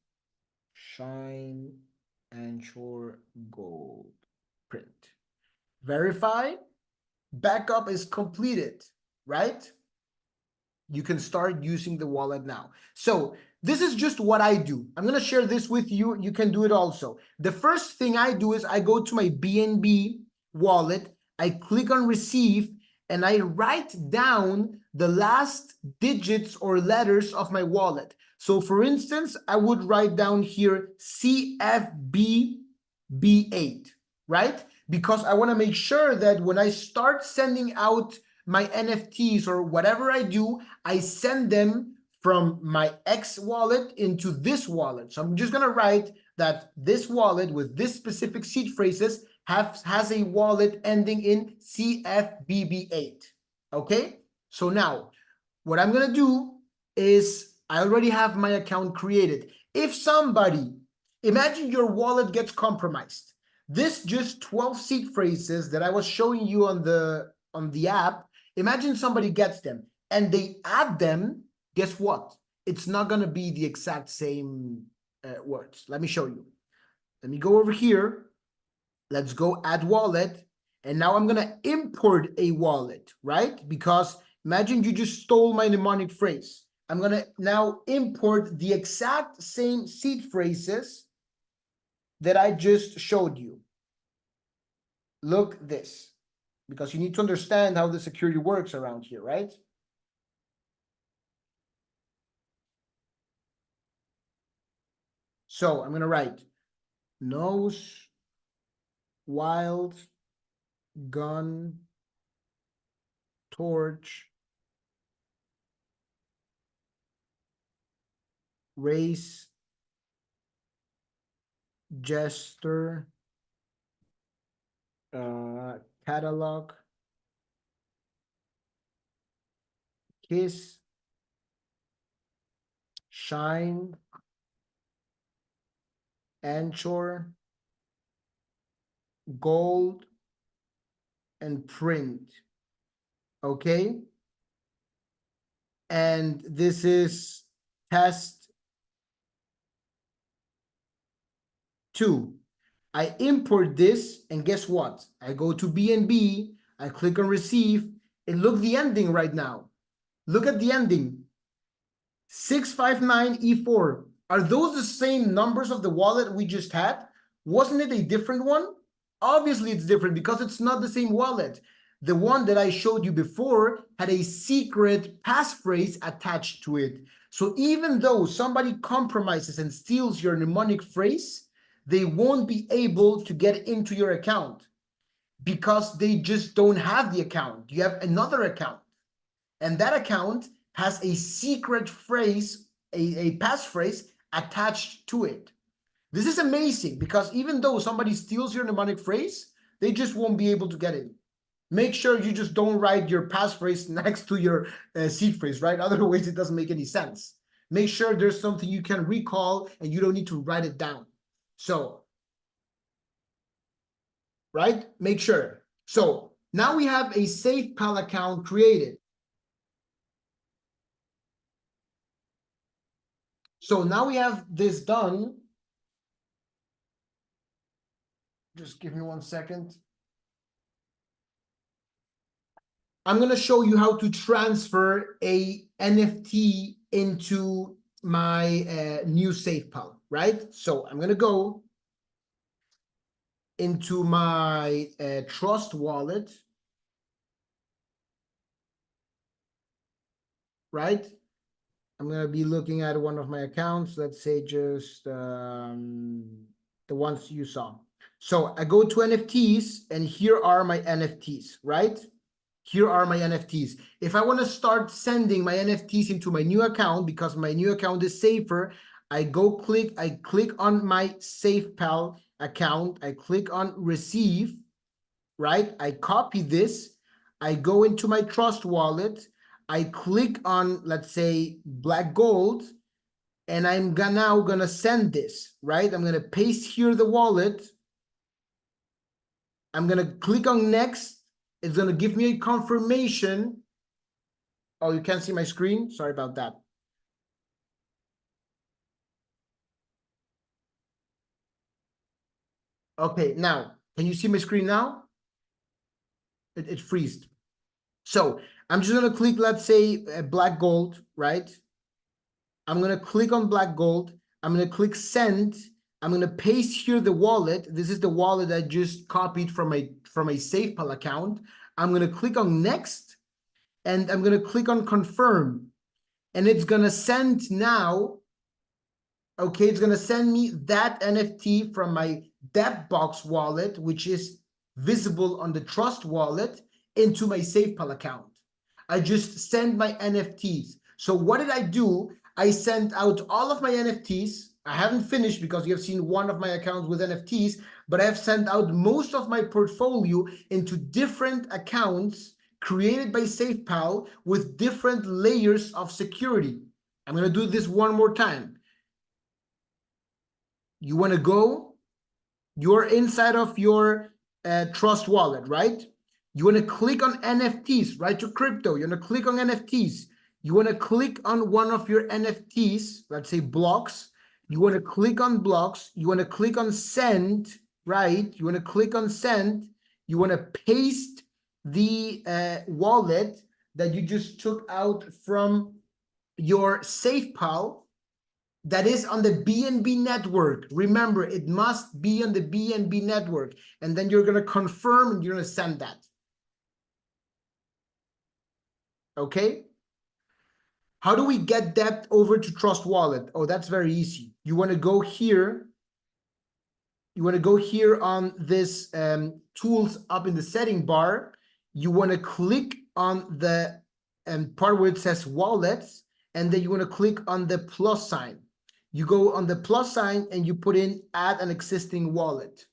shine, anchor, gold, print. Verify, backup is completed, right? You can start using the wallet now. So this is just what I do. I'm going to share this with you. You can do it also. The first thing I do is I go to my BNB wallet. I click on receive, and I write down the last digits or letters of my wallet. So for instance, I would write down here CFBB8. right? Because I want to make sure that when I start sending out my NFTs or whatever I do, I send them from my X wallet into this wallet. So I'm just going to write that this wallet with this specific seed phrases has a wallet ending in CFBB8. Okay? So now what I'm going to do is I already have my account created. If somebody, imagine your wallet gets compromised. This just 12 seed phrases that I was showing you on the app, imagine somebody gets them and they add them, guess what? It's not going to be the exact same words. Let me show you. Let me go over here. Let's go add wallet. And now I'm going to import a wallet, right? Because imagine you just stole my mnemonic phrase. I'm going to now import the exact same seed phrases that I just showed you. Look this, because you need to understand how the security works around here, right? So I'm going to write nose, wild, gun, torch, race, jester, catalog, kiss, shine, anchor, gold, and print. Okay? And this is test 2. I import this, and guess what? I go to BNB, I click on receive, and look the ending right now. Look at the ending. 659E4. Are those the same numbers of the wallet we just had? Wasn't it a different one? Obviously it's different because it's not the same wallet. The one that I showed you before had a secret passphrase attached to it. So even though somebody compromises and steals your mnemonic phrase, they won't be able to get into your account because they just don't have the account. You have another account, and that account has a secret phrase, a passphrase attached to it. This is amazing because even though somebody steals your mnemonic phrase, they just won't be able to get it. Make sure you just don't write your passphrase next to your seed phrase, right? Otherwise, it doesn't make any sense. Make sure there's something you can recall and you don't need to write it down. So, right? Make sure. So now we have a Safepal account created. So now we have this done. Just give me 1 second. I'm going to show you how to transfer a NFT into my new Safepal, right? So I'm going to go into my Trust wallet, right? I'm going to be looking at one of my accounts. Let's say just the ones you saw. So I go to NFTs, and here are my NFTs, right? Here are my NFTs. If I want to start sending my NFTs into my new account, because my new account is safer, I click on my Safepal account. I click on receive, right? I copy this. I go into my Trust wallet. I click on, let's say, black gold, and I'm now gonna send this, right? I'm gonna paste here the wallet. I'm gonna click on next. It's gonna give me a confirmation. Oh, you can't see my screen? Sorry about that. Okay, now, can you see my screen now? It freezed. So I'm just gonna click, let's say, black gold, right? I'm gonna click on black gold. I'm gonna click send. I'm gonna paste here the wallet. This is the wallet I just copied from a Safepal account. I'm gonna click on next, and I'm gonna click on confirm, and it's gonna send now. Okay, it's gonna send me that NFT from my Debox wallet, which is visible on the Trust wallet, into my Safepal account. I just send my NFTs. So what did I do? I sent out all of my NFTs. I haven't finished because you have seen one of my accounts with NFTs, but I have sent out most of my portfolio into different accounts created by Safepal with different layers of security. I'm going to do this one more time. You want to go, you're inside of your Trust wallet, right? You want to click on NFTs, right? To crypto. You want to click on NFTs. You want to click on one of your NFTs, let's say blocks. You want to click on blocks. You want to click on send, right? You want to click on send. You want to paste the wallet that you just took out from your Safepal that is on the BNB network. Remember, it must be on the BNB network. And then you're going to confirm and you're going to send that. Okay? How do we get dApp over to Trust Wallet? Oh, that's very easy. You want to go here. You want to go here on this tools up in the setting bar. You want to click on the part where it says wallets, and then you want to click on the plus sign. You go on the plus sign and you put in add an existing wallet.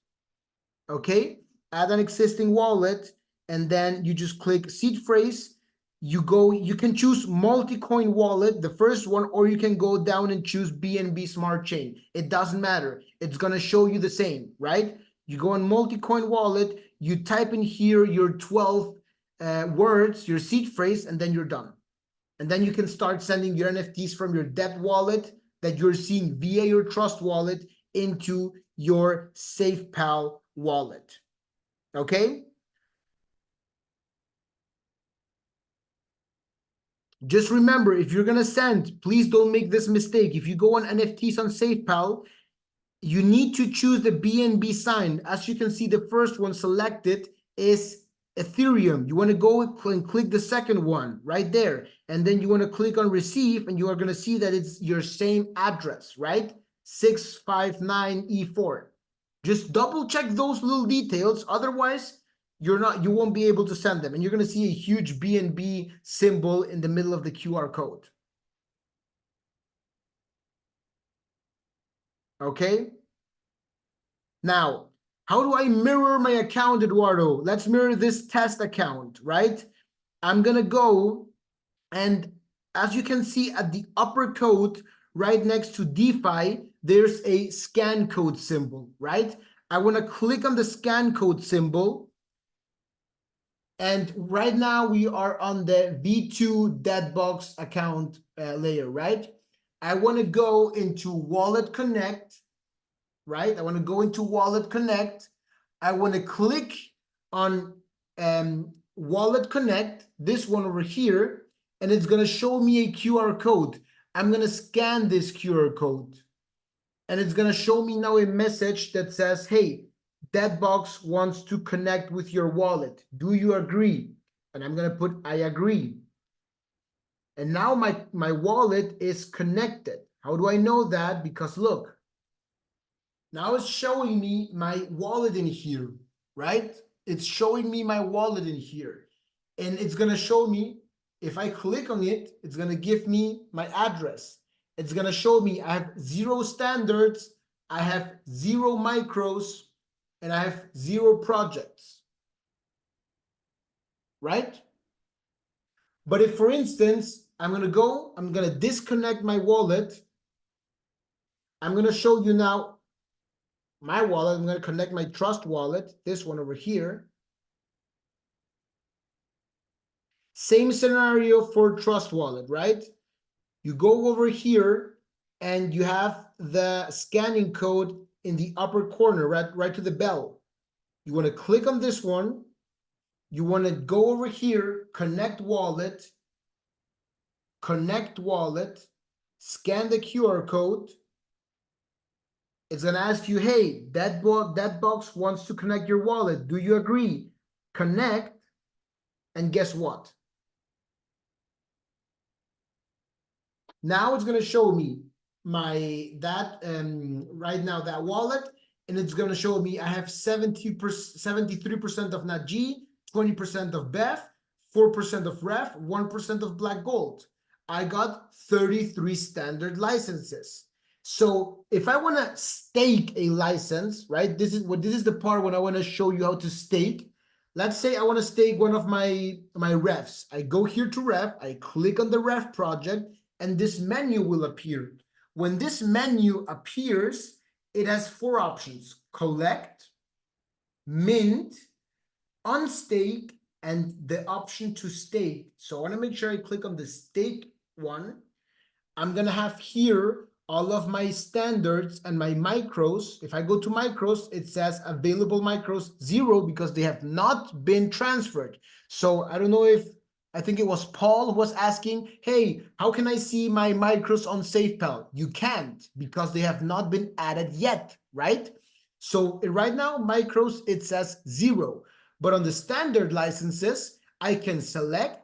Okay, add an existing wallet, and then you just click seed phrase. You can choose multi-coin wallet, the first one, or you can go down and choose BNB Smart Chain. It doesn't matter. It's going to show you the same, right? You go on multi-coin wallet, you type in here your 12 words, your seed phrase, and then you're done. And then you can start sending your NFTs from your dApp wallet that you're seeing via your Trust wallet into your Safepal wallet. Okay? Just remember, if you're going to send, please don't make this mistake. If you go on NFTs on Safepal, you need to choose the BNB sign. As you can see, the first one selected is Ethereum. You want to go and click the second one right there. And then you want to click on receive, and you are going to see that it's your same address, right? 659E4. Just double check those little details. Otherwise, you won't be able to send them. And you're going to see a huge BNB symbol in the middle of the QR code. Okay? Now, how do I mirror my account, Eduardo? Let's mirror this test account, right? I'm going to go, and as you can see at the upper code, right next to DeFi, there's a scan code symbol, right? I want to click on the scan code symbol. And right now we are on the V2 dApp account layer, right? I want to go into Wallet Connect, right? I want to go into Wallet Connect. I want to click on Wallet Connect, this one over here, and it's going to show me a QR code. I'm going to scan this QR code, and it's going to show me now a message that says, hey, dAppbox wants to connect with your wallet. Do you agree? And I'm going to put, I agree. And now my wallet is connected. How do I know that? Because look, now it's showing me my wallet in here, right? It's showing me my wallet in here. And it's going to show me, if I click on it, it's going to give me my address. It's going to show me I have 0 standards, I have 0 micros, and I have 0 projects, right? But if, for instance, I'm going to disconnect my wallet. I'm going to show you now my wallet. I'm going to connect my Trust wallet, this one over here. Same scenario for Trust wallet, right? You go over here and you have the scanning code in the upper corner, right to the bell. You want to click on this one. You want to go over here, connect wallet, scan the QR code. It's going to ask you, hey, that box wants to connect your wallet. Do you agree? Connect, and guess what? Now it's going to show me right now that wallet, and it's going to show me I have 70%, 73% of NAG, 20% of BEF, 4% of REF, 1% of black gold. I got 33 standard licenses. So if I want to stake a license, right? This is the part when I want to show you how to stake. Let's say I want to stake one of my refs. I go here to ref, I click on the ref project, and this menu will appear. When this menu appears, it has 4 options: collect, mint, unstake, and the option to stake. So I want to make sure I click on the stake one. I'm going to have here all of my standards and my micros. If I go to micros, it says available micros 0 because they have not been transferred. So I don't know if, I think it was Paul who was asking, hey, how can I see my micros on Safepal? You can't because they have not been added yet, right? So right now, micros, it says 0. But on the standard licenses, I can select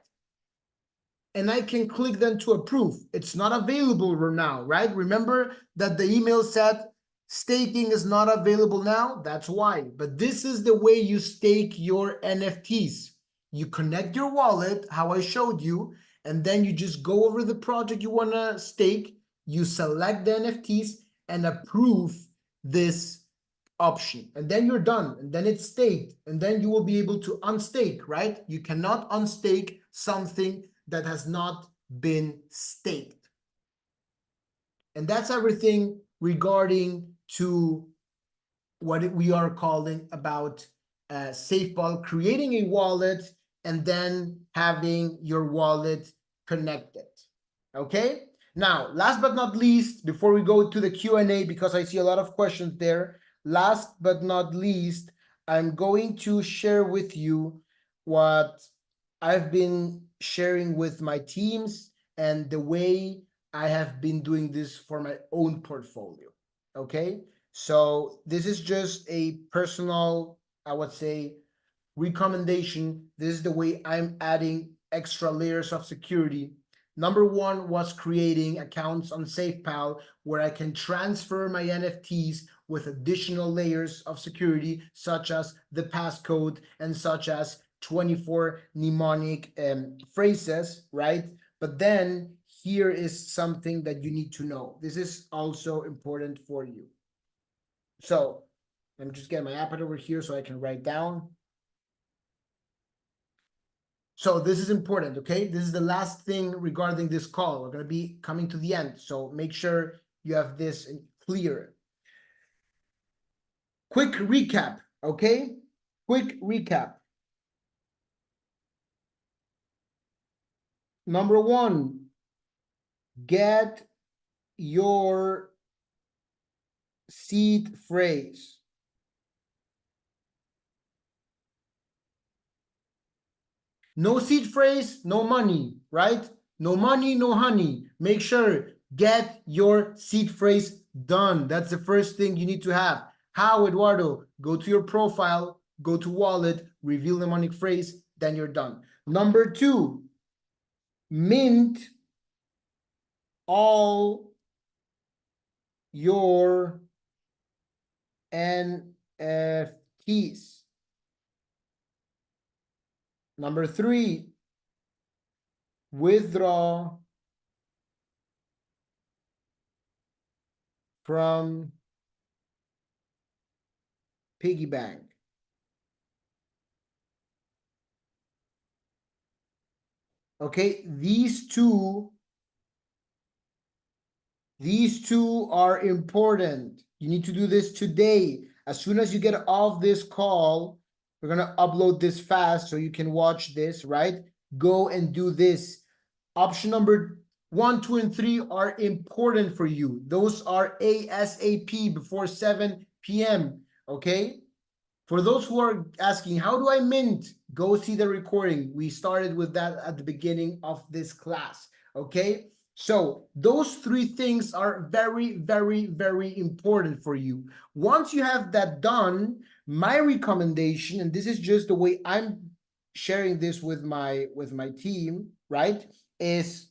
and I can click then to approve. It's not available right now, right? Remember that the email said staking is not available now? That's why. But this is the way you stake your NFTs. You connect your wallet, how I showed you, and then you just go over the project you want to stake, you select the NFTs and approve this option, and then you're done, and then it's staked, and then you will be able to unstake, right? You cannot unstake something that has not been staked. And that's everything regarding to what we are calling about Safepal, creating a wallet and then having your wallet connected. Okay? Now, last but not least, before we go to the Q&A, because I see a lot of questions there, last but not least, I'm going to share with you what I've been sharing with my teams and the way I have been doing this for my own portfolio. Okay? So this is just a personal, I would say, recommendation. This is the way I'm adding extra layers of security. Number one was creating accounts on Safepal where I can transfer my NFTs with additional layers of security, such as the passcode and such as 24 mnemonic phrases, right? But then here is something that you need to know. This is also important for you. So I'm just getting my iPad over here so I can write down. So this is important, okay? This is the last thing regarding this call. We're going to be coming to the end. So make sure you have this clear. Quick recap, okay? Quick recap. Number one, get your seed phrase. No seed phrase, no money, right? No money, no honey. Make sure, get your seed phrase done. That's the first thing you need to have. How, Eduardo? Go to your profile, go to wallet, reveal the mnemonic phrase, then you're done. Number two, mint all your NFTs. Number three, withdraw from piggy bank. Okay, these two are important. You need to do this today. As soon as you get off this call, we're gonna upload this fast so you can watch this, right? Go and do this. Option number 1, 2, and 3 are important for you. Those are ASAP before 7 p.m. Okay? For those who are asking, how do I mint? Go see the recording. We started with that at the beginning of this class. Okay? So those 3 things are very, very, very important for you. Once you have that done, my recommendation, and this is just the way I'm sharing this with my team, right? Is,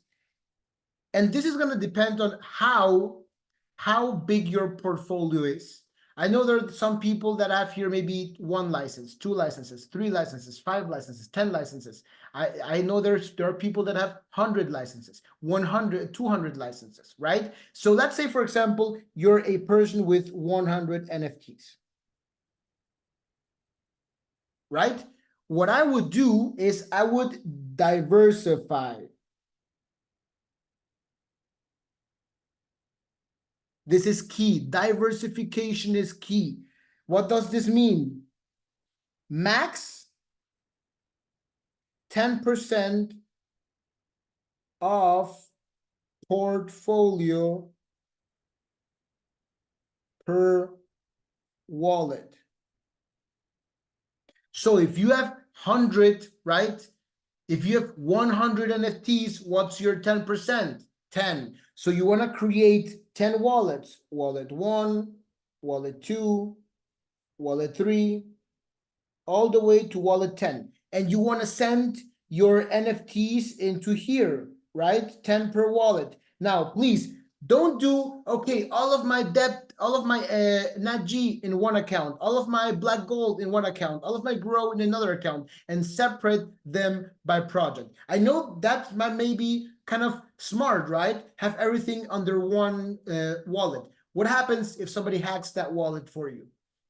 and this is going to depend on how big your portfolio is. I know there are some people that have here maybe 1 license, 2 licenses, 3 licenses, 5 licenses, 10 licenses. I know there are people that have 100 licenses, 100, 200 licenses, right? So let's say, for example, you're a person with 100 NFTs, right? What I would do is I would diversify. This is key. Diversification is key. What does this mean? Max 10% of portfolio per wallet. So if you have 100, right? If you have 100 NFTs, what's your 10%? 10. So you want to create 10 wallets. Wallet 1, wallet 2, wallet 3, all the way to wallet 10. And you want to send your NFTs into here, right? 10 per wallet. Now, please don't do, okay, all of my debt, all of my NAG in one account, all of my black gold in one account, all of my grow in another account, and separate them by project. I know that may be kind of smart, right? Have everything under one wallet. What happens if somebody hacks that wallet for you?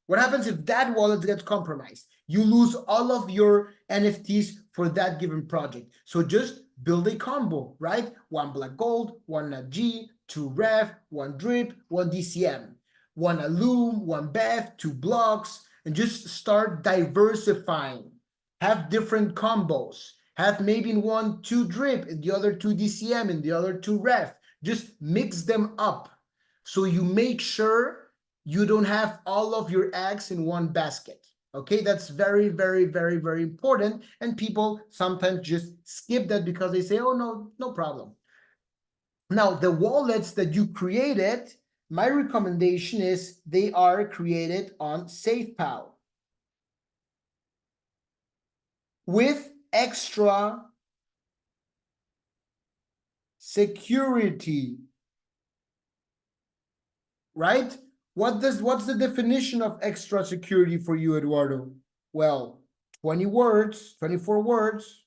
What happens if that wallet gets compromised? You lose all of your NFTs for that given project. So just build a combo, right? 1 black gold, 1 NAG, 2 ref, 1 drip, 1 DCM, 1 alum, 1 BEF, 2 blocks, and just start diversifying. Have different combos. Have maybe in one 2 drip, in the other 2 DCM, in the other 2 ref. Just mix them up so you make sure you don't have all of your eggs in one basket. Okay, that's very, very, very, very important. And people sometimes just skip that because they say, oh, no, no problem. Now, the wallets that you created, my recommendation is they are created on Safepal with extra security, right? What's the definition of extra security for you, Eduardo? Well, 20 words, 24 words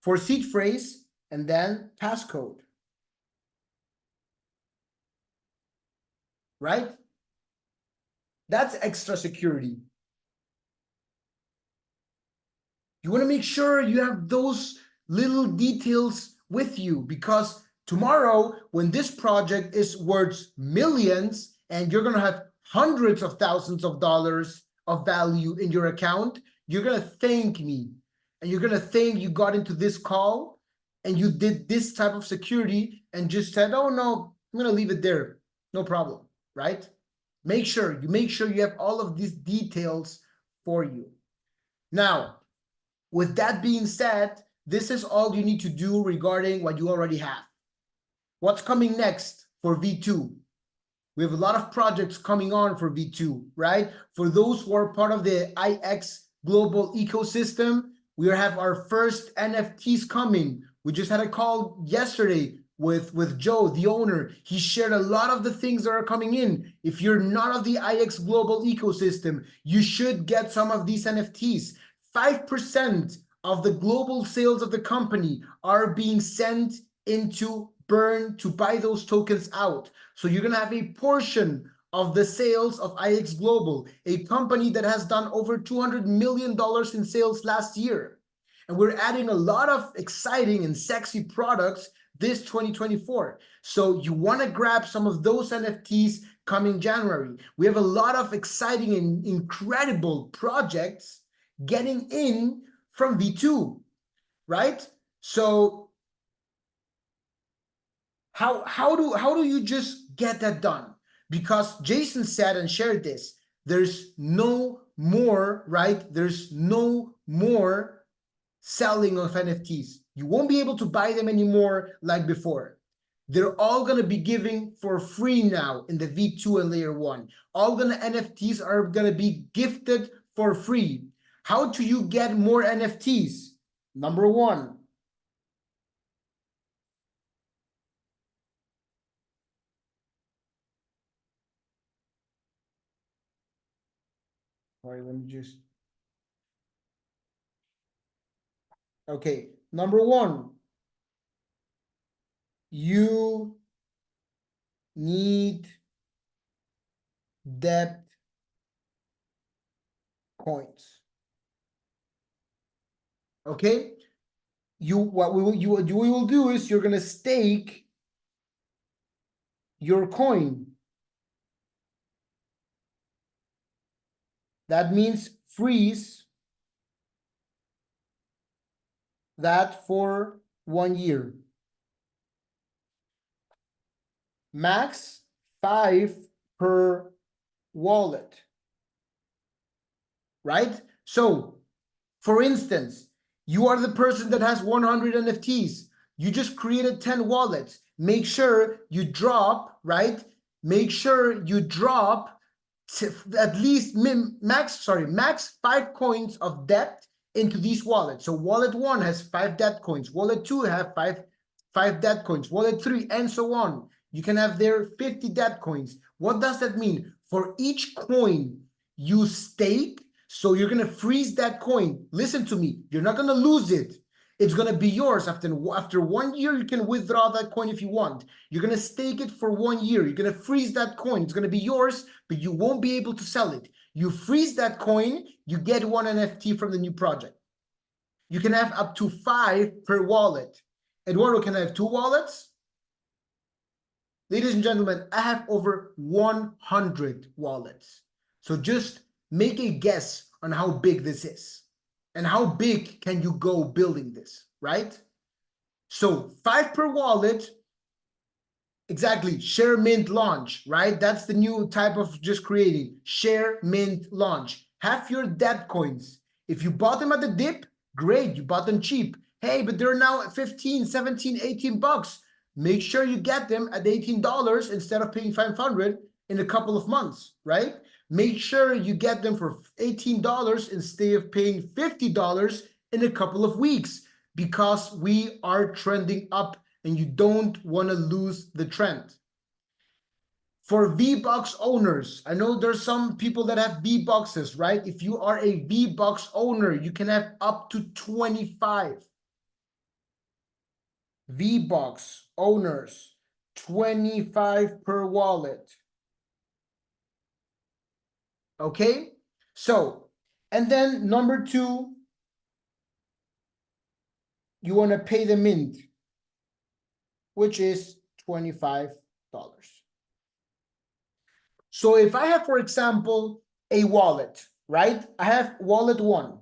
for seed phrase, and then passcode, right? That's extra security. You want to make sure you have those little details with you, because tomorrow, when this project is worth millions and you're going to have hundreds of thousands of dollars of value in your account, you're going to thank me. And you're going to thank you got into this call and you did this type of security and just said, oh, no, I'm going to leave it there. No problem, right? Make sure you have all of these details for you. Now, with that being said, this is all you need to do regarding what you already have. What's coming next for V2? We have a lot of projects coming on for V2, right? For those who are part of the ixglobal ecosystem, we have our first NFTs coming. We just had a call yesterday with Joe, the owner. He shared a lot of the things that are coming in. If you're not of the ixglobal ecosystem, you should get some of these NFTs. 5% of the global sales of the company are being sent into burn to buy those tokens out. So you're going to have a portion of the sales of ixglobal, a company that has done over $200 million in sales last year. And we're adding a lot of exciting and sexy products this 2024. So you want to grab some of those NFTs coming January. We have a lot of exciting and incredible projects getting in from V2, right? So how do you just get that done? Because Jason said and shared this, there's no more, right? There's no more selling of NFTs. You won't be able to buy them anymore like before. They're all going to be giving for free now in the V2 and Layer 1. All the NFTs are going to be gifted for free. How do you get more NFTs? Number one, Sorry, let me just. Okay, number one, you need debt coins. Okay, what we will do is you're gonna stake your coin. That means freeze that for 1 year. Max 5 per wallet. Right? So, for instance, you are the person that has 100 NFTs. You just created 10 wallets. Make sure you drop, right? Make sure you drop at least max 5 coins of debt into these wallets. So wallet 1 has 5 debt coins, wallet 2 have 5 debt coins, wallet 3 and so on. You can have there 50 debt coins. What does that mean? For each coin you stake, so you're gonna freeze that coin. Listen to me, you're not gonna lose it. It's gonna be yours after 1 year. You can withdraw that coin if you want. You're gonna stake it for 1 year. You're gonna freeze that coin. It's gonna be yours, but you won't be able to sell it. You freeze that coin, you get 1 NFT from the new project. You can have up to 5 per wallet. Eduardo, can I have 2 wallets? Ladies and gentlemen, I have over 100 wallets. So just make a guess on how big this is. And how big can you go building this, right? So 5 per wallet, exactly, share mint launch, right? That's the new type of just creating, share mint launch. Have your debt coins. If you bought them at the dip, great, you bought them cheap. Hey, but they're now at 15, 17, 18 bucks. Make sure you get them at $18 instead of paying 500 in a couple of months, right? Make sure you get them for $18 instead of paying $50 in a couple of weeks, because we are trending up and you don't want to lose the trend. For V-Box owners, I know there's some people that have V-Boxes, right? If you are a V-Box owner, you can have up to 25. V-Box owners, 25 per wallet. Okay, so, and then number 2, you want to pay the mint, which is $25. So if I have, for example, a wallet, right? I have wallet 1,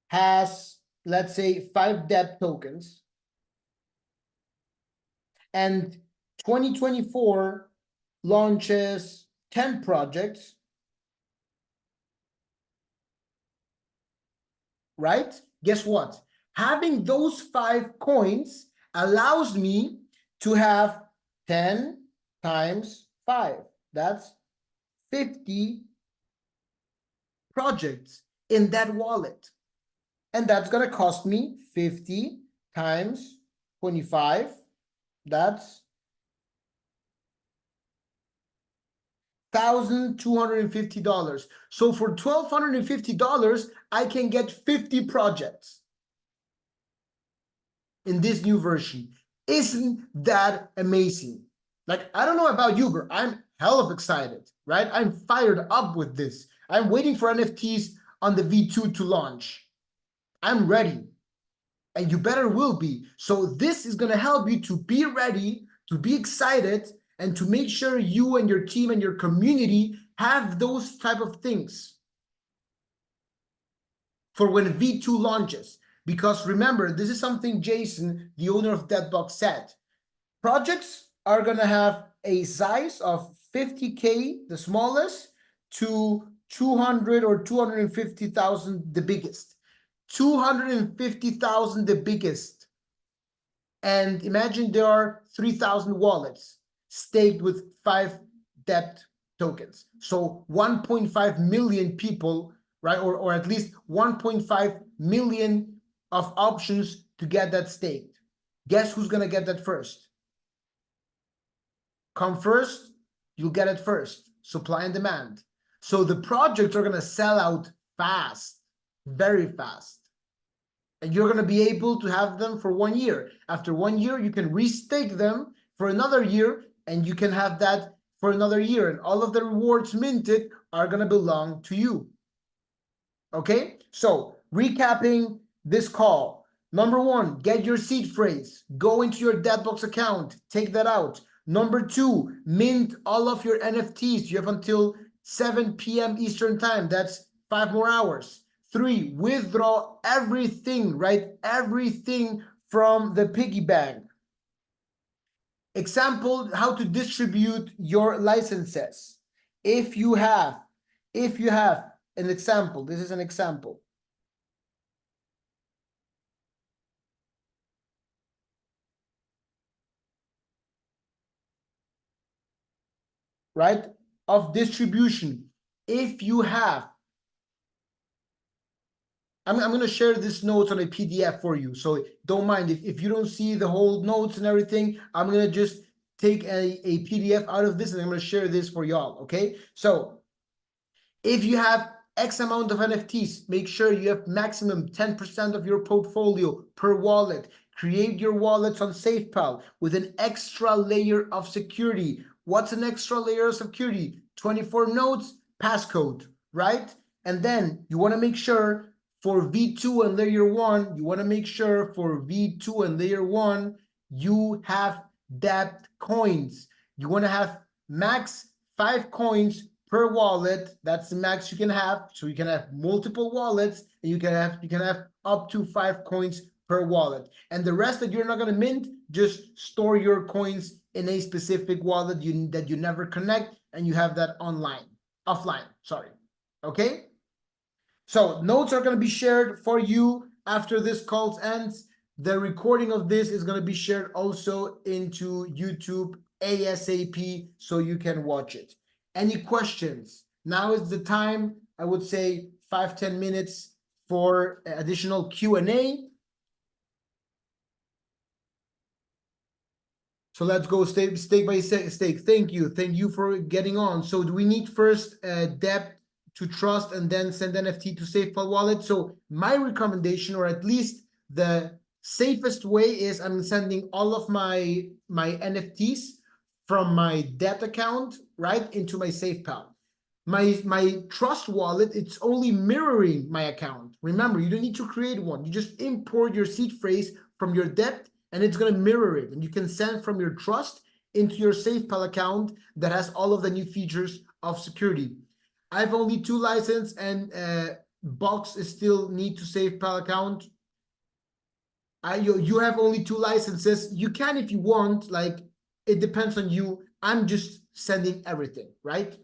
has, let's say, 5 dApp tokens, and 2024 launches 10 projects, right? Guess what? Having those 5 coins allows me to have 10 times 5. That's 50 projects in that wallet. And that's going to cost me 50 times 25. That's $1,250. So for $1,250, I can get 50 projects in this new version. Isn't that amazing? Like, I don't know about you, but I'm hell of excited, right? I'm fired up with this. I'm waiting for NFTs on the V2 to launch. I'm ready. And you better will be. So this is going to help you to be ready, to be excited, and to make sure you and your team and your community have those type of things for when V2 launches. Because remember, this is something Jason, the owner of dApp, said. Projects are going to have a size of 50K, the smallest, to 200 or 250,000, the biggest. 250,000, the biggest. And imagine there are 3,000 wallets staked with 5 dApp tokens. So 1.5 million people, right? Or at least 1.5 million of options to get that staked. Guess who's going to get that first? Come first, you'll get it first. Supply and demand. So the projects are going to sell out fast, very fast. And you're going to be able to have them for 1 year. After 1 year, you can restake them for another year, and you can have that for another year. And all of the rewards minted are going to belong to you. Okay, so recapping this call. Number 1, get your seed phrase. Go into your dApp account, take that out. Number 2, mint all of your NFTs. You have until 7 p.m. Eastern time. That's 5 more hours. 3, withdraw everything, right? Everything from the piggy bank. Example, how to distribute your licenses. If you have an example, this is an example. Right? Of distribution. If you have, I'm going to share this notes on a PDF for you. So don't mind if you don't see the whole notes and everything, I'm going to just take a PDF out of this and I'm going to share this for y'all. Okay. So if you have X amount of NFTs, make sure you have maximum 10% of your portfolio per wallet. Create your wallets on Safepal with an extra layer of security. What's an extra layer of security? 24 nodes, passcode, right? And then you want to make sure for V2 and Layer 1, you want to make sure for V2 and Layer 1, you have dApp coins. You want to have max 5 coins per wallet. That's the max you can have. So you can have multiple wallets, and you can have up to 5 coins per wallet. And the rest that you're not going to mint, just store your coins in a specific wallet that you never connect, and you have that offline, sorry. Okay? So notes are going to be shared for you after this call ends. The recording of this is going to be shared also into YouTube ASAP so you can watch it. Any questions? Now is the time, I would say 5-10 minutes for additional Q&A. So let's go stake by stake. Thank you for getting on. So do we need first dApp to trust and then send NFT to Safepal wallet? So my recommendation, or at least the safest way, is I'm sending all of my NFTs from my dApp account right into my Safepal. My trust wallet, it's only mirroring my account. Remember, you don't need to create one. You just import your seed phrase from your dApp, and it's going to mirror it. And you can send from your trust into your Safepal account that has all of the new features of security. I have only 2 licenses, and Box is still need to Safepal account. You have only 2 licenses. You can if you want, like, it depends on you. I'm just sending everything, right?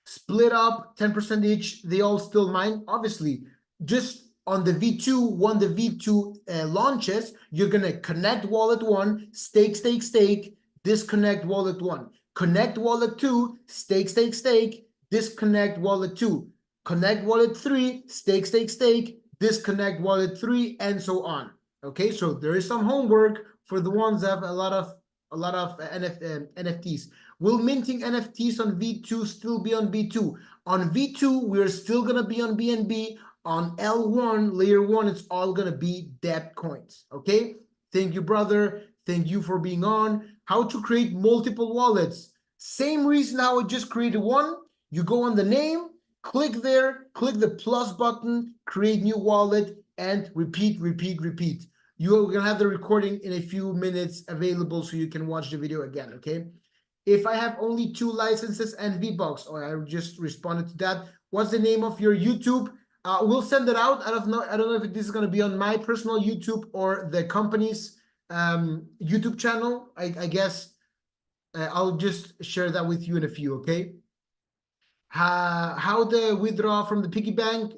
Split up 10% each, they all still mine. Obviously, just on the V2, when the V2 launches, you're gonna connect wallet 1, stake, disconnect wallet 1, connect wallet 2, stake, disconnect wallet 2, connect wallet 3, stake, disconnect wallet 3, and so on. Okay, so there is some homework for the ones that have a lot of NFTs. Will minting NFTs on V2 still be on V2? On V2, we're still gonna be on BNB. On L1, Layer 1, it's all gonna be dApp coins. Okay? Thank you, brother. Thank you for being on. How to create multiple wallets. Same reason how I just created one. You go on the name, click there, click the plus button, create new wallet, and repeat. You're gonna have the recording in a few minutes available so you can watch the video again, okay? If I have only 2 licenses and Debox, or I just responded to that. What's the name of your YouTube? We'll send it out. I don't know if this is gonna be on my personal YouTube or the company's YouTube channel. I guess I'll just share that with you in a few, okay? How the withdraw from the piggy bank?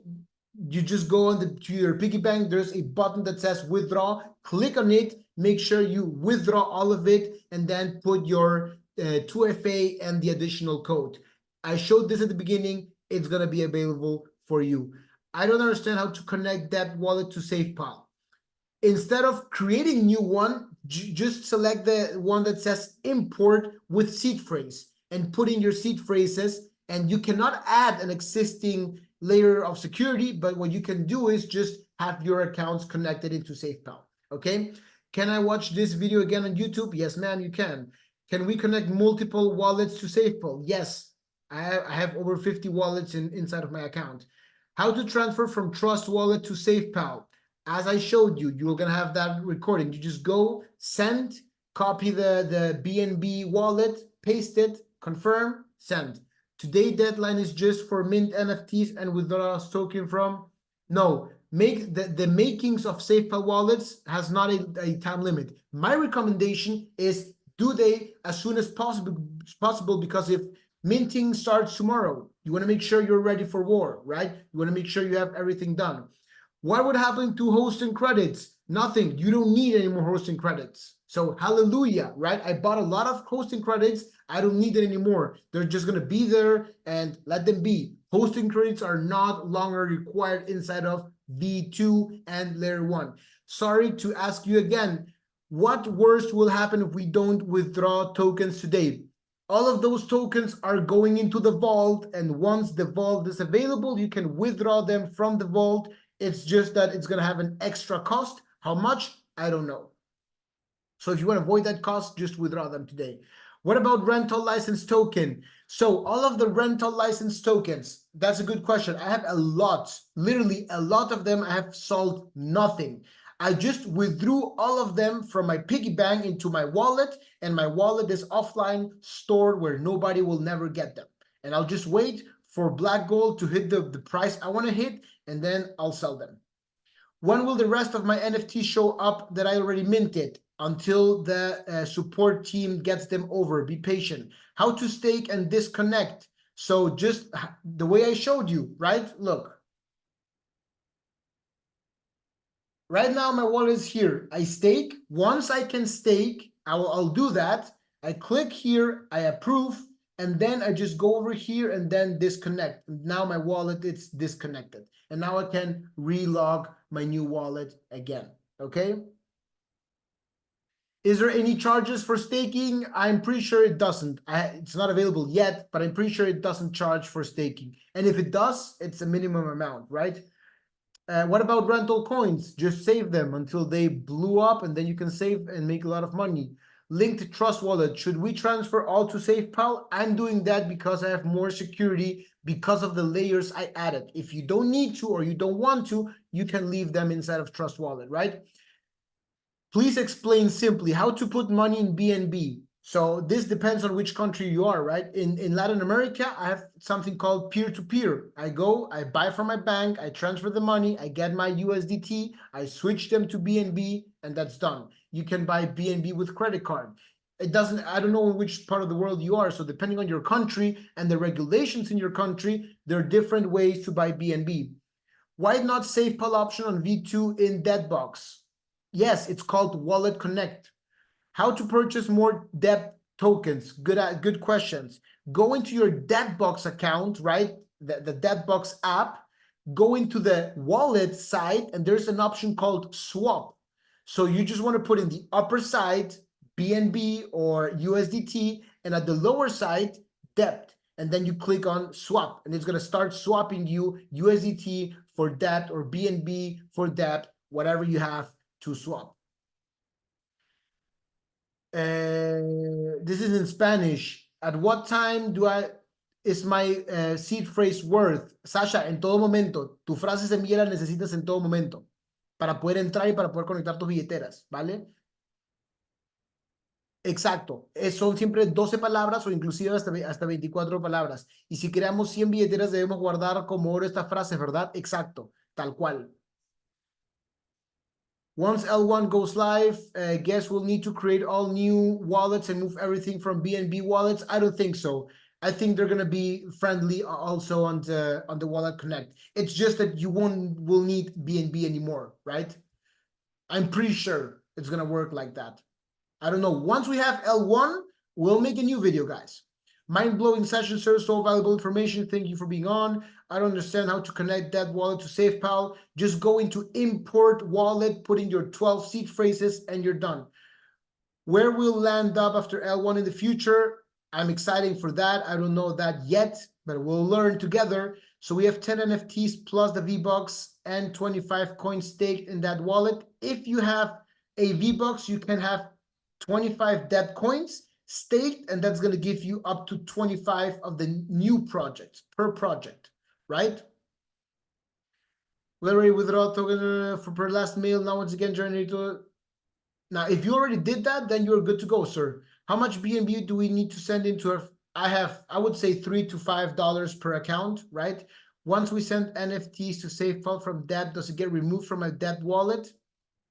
You just go on to your piggy bank. There's a button that says withdraw. Click on it. Make sure you withdraw all of it, and then put your 2FA and the additional code. I showed this at the beginning. It's gonna be available for you. I don't understand how to connect that wallet to Safepal. Instead of creating a new one, just select the one that says import with seed phrase and put in your seed phrases And you cannot add an existing layer of security, but what you can do is just have your accounts connected into Safepal, okay? Can I watch this video again on YouTube? Yes, ma'am, you can. Can we connect multiple wallets to Safepal? Yes, I have over 50 wallets inside of my account. How to transfer from Trust Wallet to Safepal? As I showed you, you're gonna have that recording. You just go send, copy the BNB wallet, paste it, confirm, send. Today deadline is just for mint NFTs and withdrawals token from. No, make the makings of Safepal wallets has not a time limit. My recommendation is do they as soon as possible, because if minting starts tomorrow, you want to make sure you're ready for war, right? You want to make sure you have everything done. What would happen to hosting credits? Nothing. You don't need any more hosting credits. So hallelujah, right? I bought a lot of hosting credits. I don't need it anymore. They're just going to be there and let them be. Hosting credits are not longer required inside of V2 and Layer1. Sorry to ask you again, what worst will happen if we don't withdraw tokens today? All of those tokens are going into the vault, and once the vault is available, you can withdraw them from the vault. It's just that it's going to have an extra cost. How much? I don't know. So if you want to avoid that cost, just withdraw them today. What about rental license token? So all of the rental license tokens, that's a good question. I have a lot, literally a lot of them. I have sold nothing. I just withdrew all of them from my piggy bank into my wallet, and my wallet is offline, stored where nobody will never get them. And I'll just wait for black gold to hit the price I want to hit, and then I'll sell them. When will the rest of my NFT show up that I already minted? Until the support team gets them over. Be patient. How to stake and disconnect. So just the way I showed you, right? Look. Right now my wallet is here. I stake. Once I can stake, I'll do that. I click here, I approve, and then I just go over here and then disconnect. Now my wallet is disconnected. And now I can relog my new wallet again. Okay? Is there any charges for staking? I'm pretty sure it doesn't. It's not available yet, but I'm pretty sure it doesn't charge for staking. And if it does, it's a minimum amount, right? What about rental coins? Just save them until they blew up, and then you can save and make a lot of money. Linked Trust Wallet. Should we transfer all to Safepal? I'm doing that because I have more security because of the layers I added. If you don't need to or you don't want to, you can leave them inside of Trust Wallet, right? Please explain simply how to put money in BNB. So this depends on which country you are, right? In Latin America, I have something called peer-to-peer. I go, I buy from my bank, I transfer the money, I get my USDT, I switch them to BNB, and that's done. You can buy BNB with credit card. It doesn't, I don't know in which part of the world you are. So depending on your country and the regulations in your country, there are different ways to buy BNB. Why not Safepal option on V2 in Debox? Yes, it's called Wallet Connect. How to purchase more D.E.B.T tokens? Good questions. Go into your Debox account, right? The Debox app. Go into the wallet side, and there's an option called swap. So you just want to put in the upper side BNB or USDT, and at the lower side D.E.B.T. And then you click on swap, and it's going to start swapping you USDT for D.E.B.T or BNB for D.E.B.T, whatever you have to swap. This is in Spanish. At what time is my seed phrase worth? Sasha, en todo momento. Tu frase semilla la necesitas en todo momento para poder entrar y para poder conectar tus billeteras, ¿vale? Exacto. Son siempre 12 palabras o inclusive hasta 24 palabras. Y si creamos 100 billeteras debemos guardar como oro estas frases, ¿verdad? Exacto. Tal cual. Once L1 goes live, guess we'll need to create all new wallets and move everything from BNB wallets. I don't think so. I think they're gonna be friendly also on the Wallet Connect. It's just that you will need BNB anymore, right? I'm pretty sure it's gonna work like that. I don't know. Once we have L1, we'll make a new video, guys. Mind-blowing session, sir. So valuable information. Thank you for being on. I don't understand how to connect that wallet to Safepal. Just go into import wallet, put in your 12 seed phrases, and you're done. Where will land up after L1 in the future? I'm excited for that. I don't know that yet, but we'll learn together. So we have 10 NFTs plus the V-Bucks and 25 coins staked in that wallet. If you have a V-Bucks, you can have 25 dApp coins staked, and that's going to give you up to 25 of the new projects per project, right? Literally withdraw token for per last mail. Now once again, generator. Now, if you already did that, then you're good to go, sir. How much BNB do we need to send into our? I would say $3 to $5 per account, right? Once we send NFTs to Safepal from dApp, does it get removed from my dApp wallet?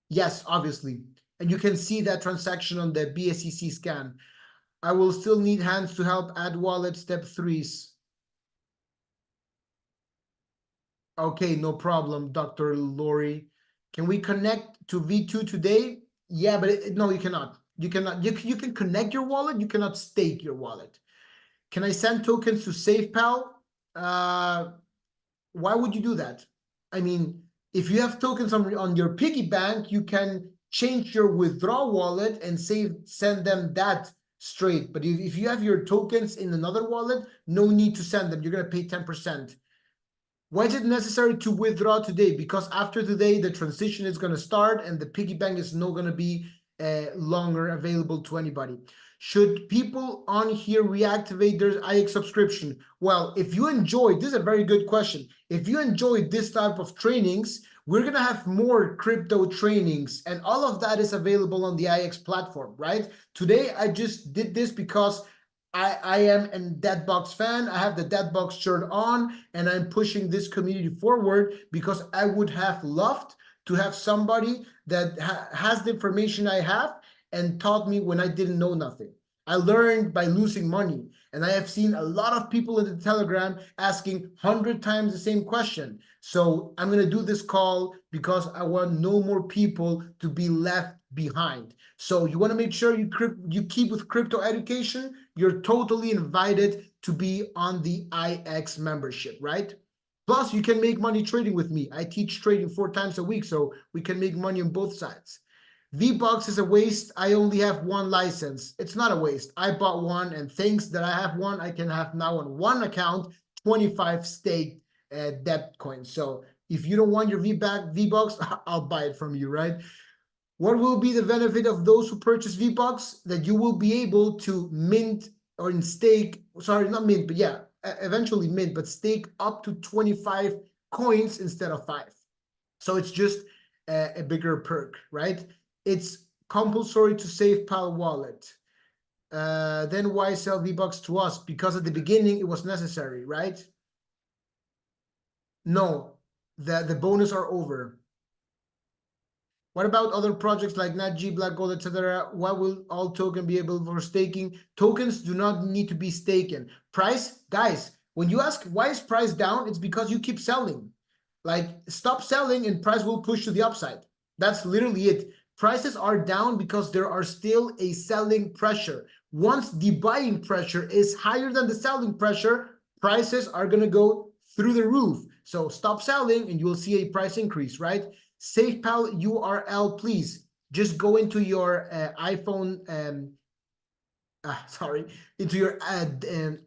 Yes, obviously. And you can see that transaction on the BSCC scan. I will still need hands to help add wallet step 3s. Okay, no problem, Dr. Lori. Can we connect to V2 today? Yeah, but no, you cannot. You cannot. You can connect your wallet. You cannot stake your wallet. Can I send tokens to Safepal? Why would you do that? I mean, if you have tokens on your piggy bank, you can change your withdraw wallet and send them that straight. But if you have your tokens in another wallet, no need to send them. You're going to pay 10%. Why is it necessary to withdraw today? Because after today, the transition is going to start and the piggy bank is not going to be longer available to anybody. Should people on here reactivate their IX subscription? Well, if you enjoy, this is a very good question. If you enjoy this type of trainings, we're going to have more crypto trainings, and all of that is available on the IX platform, right? Today, I just did this because I am a dAppBox fan. I have the dAppBox shirt on, and I'm pushing this community forward because I would have loved to have somebody that has the information I have and taught me when I didn't know nothing. I learned by losing money, and I have seen a lot of people in the Telegram asking 100 times the same question. So I'm going to do this call because I want no more people to be left behind. So you want to make sure you keep with crypto education. You're totally invited to be on the IX membership, right? Plus, you can make money trading with me. I teach trading 4 times a week, so we can make money on both sides. V-Bucks is a waste. I only have 1 license. It's not a waste. I bought one, and thanks that I have one, I can have now on 1 account 25 staked dApp coins. So if you don't want your V-Bucks, I'll buy it from you, right? What will be the benefit of those who purchase V-Bucks? That you will be able to mint or in stake, sorry, not mint, but yeah, eventually mint, but stake up to 25 coins instead of 5. So it's just a bigger perk, right? It's compulsory to Safepal wallet. Then why sell V-Bucks to us? Because at the beginning it was necessary, right? No, the bonus are over. What about other projects like NatG, Black Gold, etc.? Why will all token be able for staking? Tokens do not need to be staken. Price, guys, when you ask why is price down, it's because you keep selling. Like, stop selling and price will push to the upside. That's literally it. Prices are down because there are still a selling pressure. Once the buying pressure is higher than the selling pressure, prices are going to go through the roof. So stop selling and you will see a price increase, right? Safepal URL, please just go into your iPhone, into your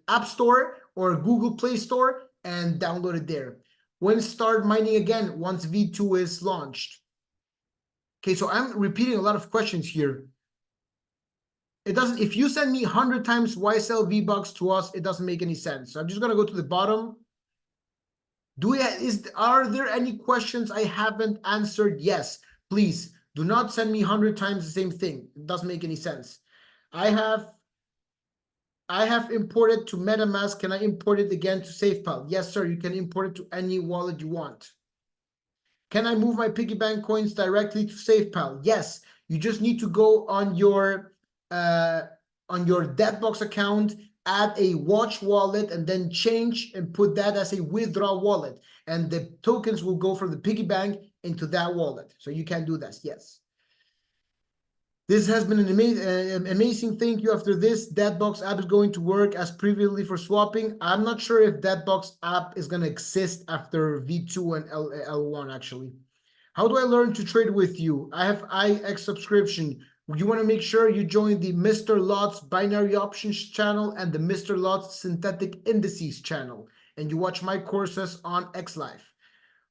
App Store or Google Play Store and download it there. When start mining again once V2 is launched? Okay, so I'm repeating a lot of questions here. It doesn't, if you send me 100 times why sell V-Bucks to us, it doesn't make any sense. So I'm just gonna go to the bottom. Are there any questions I haven't answered? Yes, please do not send me 100 times the same thing. It doesn't make any sense. I have imported to M.I.M.S. Can I import it again to Safepal? Yes, sir. You can import it to any wallet you want. Can I move my piggy bank coins directly to Safepal? Yes. You just need to go on your dAppBox account, add a watch wallet, and then change and put that as a withdraw wallet. And the tokens will go from the piggy bank into that wallet. So you can do that, yes. This has been an amazing thank you. After this, dAppBox app is going to work as previously for swapping. I'm not sure if dAppBox app is going to exist after V2 and L1 actually. How do I learn to trade with you? I have IX subscription. You want to make sure you join the Mr. Lot's binary options channel and the Mr. Lot's synthetic indices channel, and you watch my courses on XLife.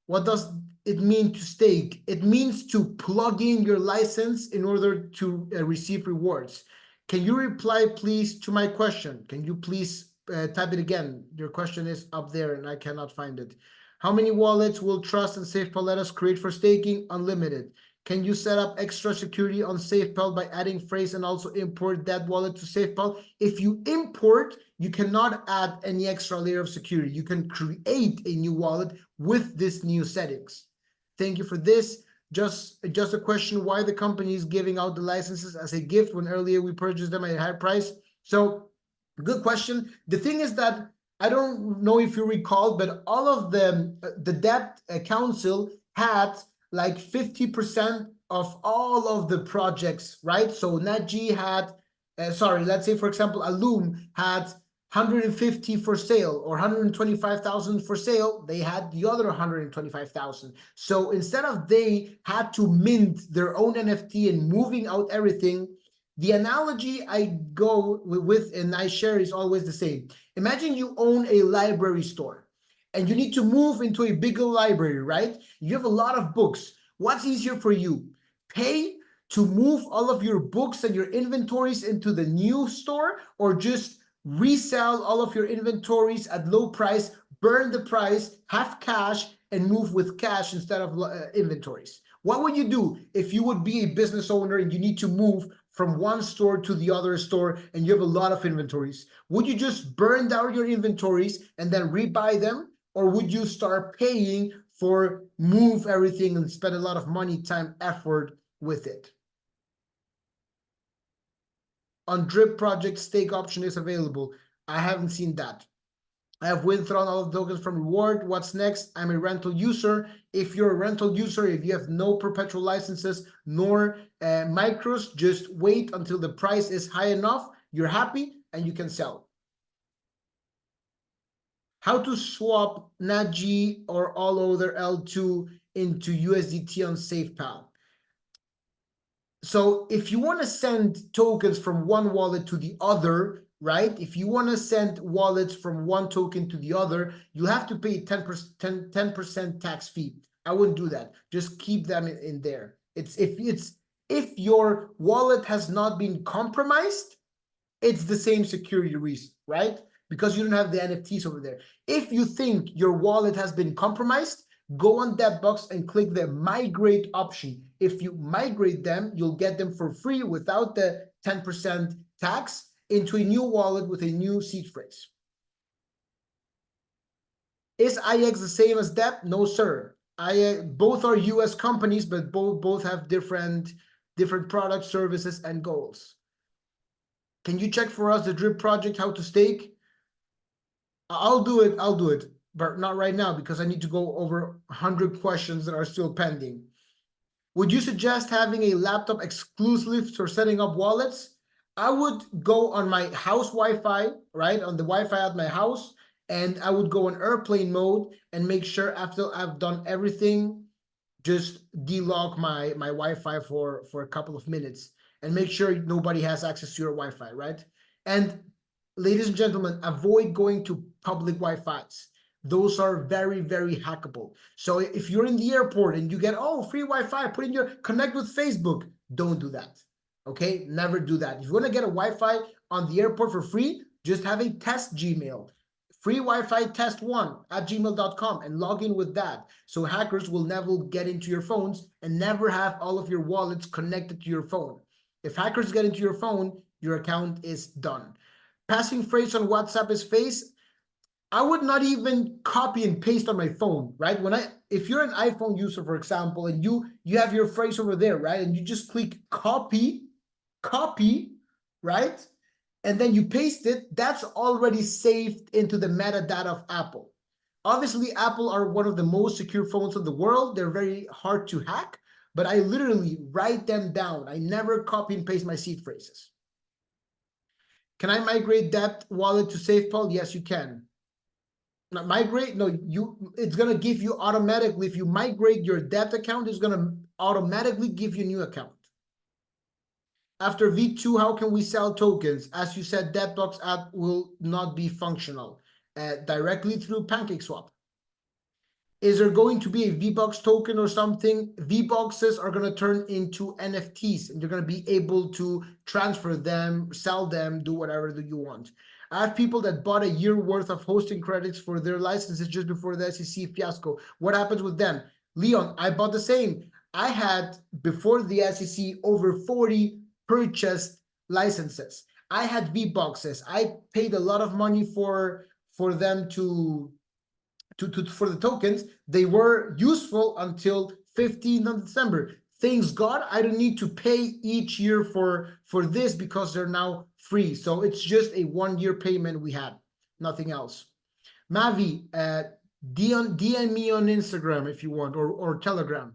What does it mean to stake? It means to plug in your license in order to receive rewards. Can you reply, please, to my question? Can you please type it again? Your question is up there and I cannot find it. How many wallets will Trust and Safepal let us create for staking? Unlimited. Can you set up extra security on Safepal by adding phrase and also import that wallet to Safepal? If you import, you cannot add any extra layer of security. You can create a new wallet with this new settings. Thank you for this. Just a question, why the company is giving out the licenses as a gift when earlier we purchased them at a high price? So good question. The thing is that I don't know if you recall, but all of the D.E.B.T council had like 50% of all of the projects, right? So NatG had, let's say for example, Alum had 150 for sale or 125,000 for sale. They had the other 125,000. So instead of they had to mint their own NFT and moving out everything, the analogy I go with and I share is always the same. Imagine you own a library store and you need to move into a bigger library, right? You have a lot of books. What's easier for you? Pay to move all of your books and your inventories into the new store, or just resell all of your inventories at low price, burn the price, have cash, and move with cash instead of inventories? What would you do if you would be a business owner and you need to move from one store to the other store and you have a lot of inventories? Would you just burn down your inventories and then rebuy them? Or would you start paying for move everything and spend a lot of money, time, effort with it? On Drip project, stake option is available. I haven't seen that. I have withdrawn all of the tokens from reward. What's next? I'm a rental user. If you're a rental user, if you have no perpetual licenses nor micros, just wait until the price is high enough, you're happy, and you can sell. How to swap NatG or all other L2 into USDT on Safepal. So if you want to send tokens from one wallet to the other, right? If you want to send wallets from one token to the other, you have to pay 10% tax fee. I wouldn't do that. Just keep them in there. If your wallet has not been compromised, it's the same security reason, right? Because you don't have the NFTs over there. If you think your wallet has been compromised, go on dAppBox and click the migrate option. If you migrate them, you'll get them for free without the 10% tax into a new wallet with a new seed phrase. Is IX the same as dApp? No, sir. Both are US companies, but both have different product services and goals. Can you check for us the Drip project, how to stake? I'll do it, but not right now because I need to go over 100 questions that are still pending. Would you suggest having a laptop exclusively for setting up wallets? I would go on my house Wi-Fi, right? On the Wi-Fi at my house, and I would go on airplane mode and make sure after I've done everything, just delog my Wi-Fi for a couple of minutes and make sure nobody has access to your Wi-Fi, right? And ladies and gentlemen, avoid going to public Wi-Fis. Those are very, very hackable. So if you're in the airport and you get, oh, free Wi-Fi, put in your connect with Facebook, don't do that. Okay, never do that. If you want to get a Wi-Fi on the airport for free, just have a test Gmail. Free Wi-Fi test1@gmail.com and log in with that. So hackers will never get into your phones and never have all of your wallets connected to your phone. If hackers get into your phone, your account is done. Passing phrase on WhatsApp is face. I would not even copy and paste on my phone, right? If you're an iPhone user, for example, and you have your phrase over there, right? And you just click copy, right? And then you paste it, that's already saved into the metadata of Apple. Obviously, Apple are one of the most secure phones in the world. They're very hard to hack, but I literally write them down. I never copy and paste my seed phrases. Can I migrate that wallet to Safepal? Yes, you can. Not migrate? No, it's gonna give you automatically, if you migrate your D.E.B.T account, it's gonna automatically give you a new account. After V2, how can we sell tokens? As you said, Debox app will not be functional directly through PancakeSwap. Is there going to be a V-Box token or something? V-Boxes are going to turn into NFTs, and you're going to be able to transfer them, sell them, do whatever that you want. I have people that bought a year worth of hosting credits for their licenses just before the SEC fiasco. What happens with them? Leon, I bought the same. I had, before the SEC, over 40 purchased licenses. I had V-Boxes. I paid a lot of money for them for the tokens. They were useful until 15th of December. Thanks God, I don't need to pay each year for this because they're now free. So it's just a 1-year payment we had, nothing else. Mavi, DM me on Instagram if you want, or Telegram.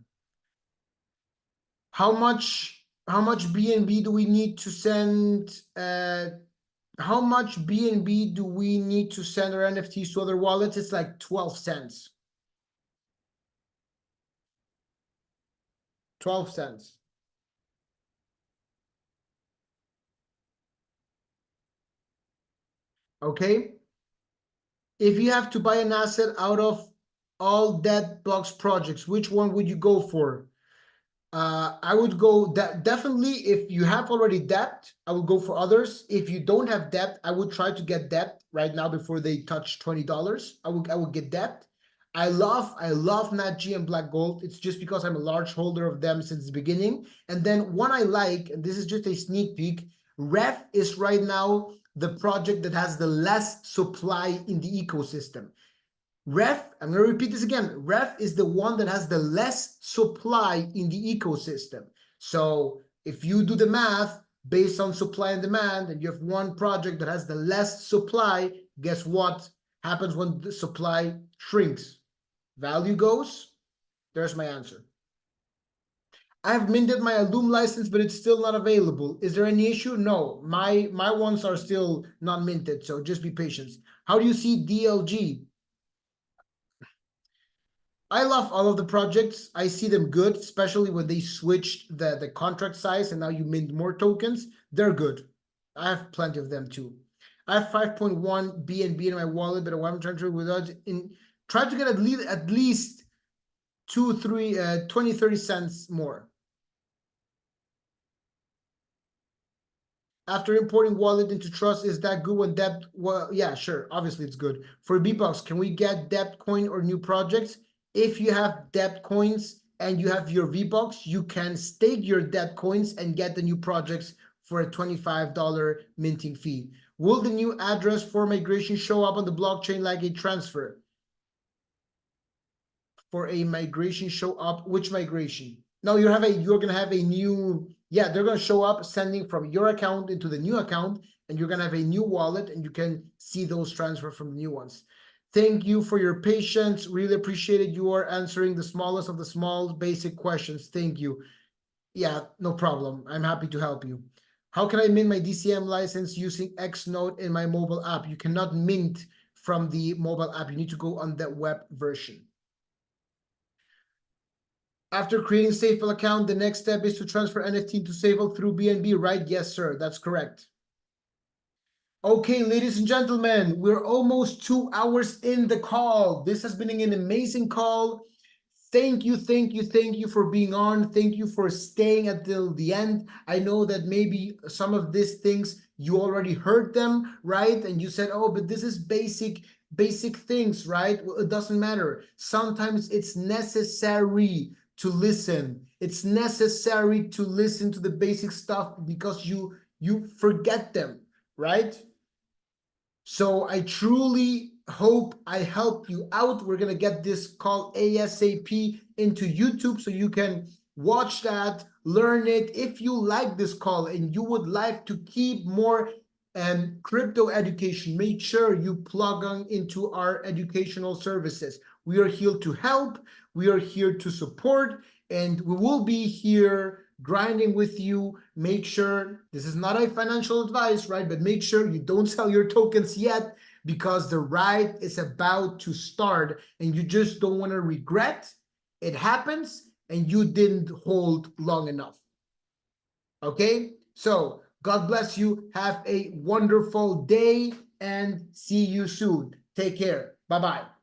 How much BNB do we need to send? How much BNB do we need to send our NFTs to other wallets? It's like 12 cents. 12 cents. Okay. If you have to buy an asset out of all dApp projects, which one would you go for? I would go definitely if you have already dApp, I would go for others. If you don't have dApp, I would try to get dApp right now before they touch $20. I would get dApp. I love NatG and Black Gold. It's just because I'm a large holder of them since the beginning. And then one I like, and this is just a sneak peek, Ref is right now the project that has the less supply in the ecosystem. Ref, I'm going to repeat this again. Ref is the one that has the less supply in the ecosystem. So if you do the math based on supply and demand, and you have one project that has the less supply, guess what happens when the supply shrinks? Value goes. There's my answer. I have minted my Alum license, but it's still not available. Is there any issue? No, my ones are still not minted, so just be patient. How do you see DLG? I love all of the projects. I see them good, especially when they switched the contract size and now you mint more tokens. They're good. I have plenty of them too. I have 5.1 BNB in my wallet, but I'm trying to without try to get at least 20, 30 cents more. After importing wallet into Trust, is that good when dApp? Well, yeah, sure. Obviously, it's good. For Debox, can we get dApp coin or new projects? If you have dApp coins and you have your Vbox, you can stake your dApp coins and get the new projects for a $25 minting fee. Will the new address for migration show up on the blockchain like a transfer? For a migration show up, which migration? No, you're gonna have a new, yeah, they're gonna show up sending from your account into the new account, and you're gonna have a new wallet, and you can see those transfer from the new ones. Thank you for your patience. Really appreciated you are answering the smallest of the small basic questions. Thank you. Yeah, no problem. I'm happy to help you. How can I mint my DCM license using Xnode in my mobile app? You cannot mint from the mobile app. You need to go on the web version. After creating Safepal account, the next step is to transfer NFT to Safepal through BNB, right? Yes, sir. That's correct. Okay, ladies and gentlemen, we're almost 2 hours in the call. This has been an amazing call. Thank you for being on. Thank you for staying until the end. I know that maybe some of these things you already heard them, right? And you said, oh, but this is basic things, right? Well, it doesn't matter. Sometimes it's necessary to listen. It's necessary to listen to the basic stuff because you forget them, right? So I truly hope I helped you out. We're going to get this call ASAP into YouTube so you can watch that, learn it. If you like this call and you would like to keep more crypto education, make sure you plug on into our educational services. We are here to help. We are here to support, and we will be here grinding with you. Make sure this is not a financial advice, right? But make sure you don't sell your tokens yet, because the ride is about to start and you just don't want to regret it happens and you didn't hold long enough. Okay, So God bless you. Have a wonderful day and see you soon. Take care. Bye-bye.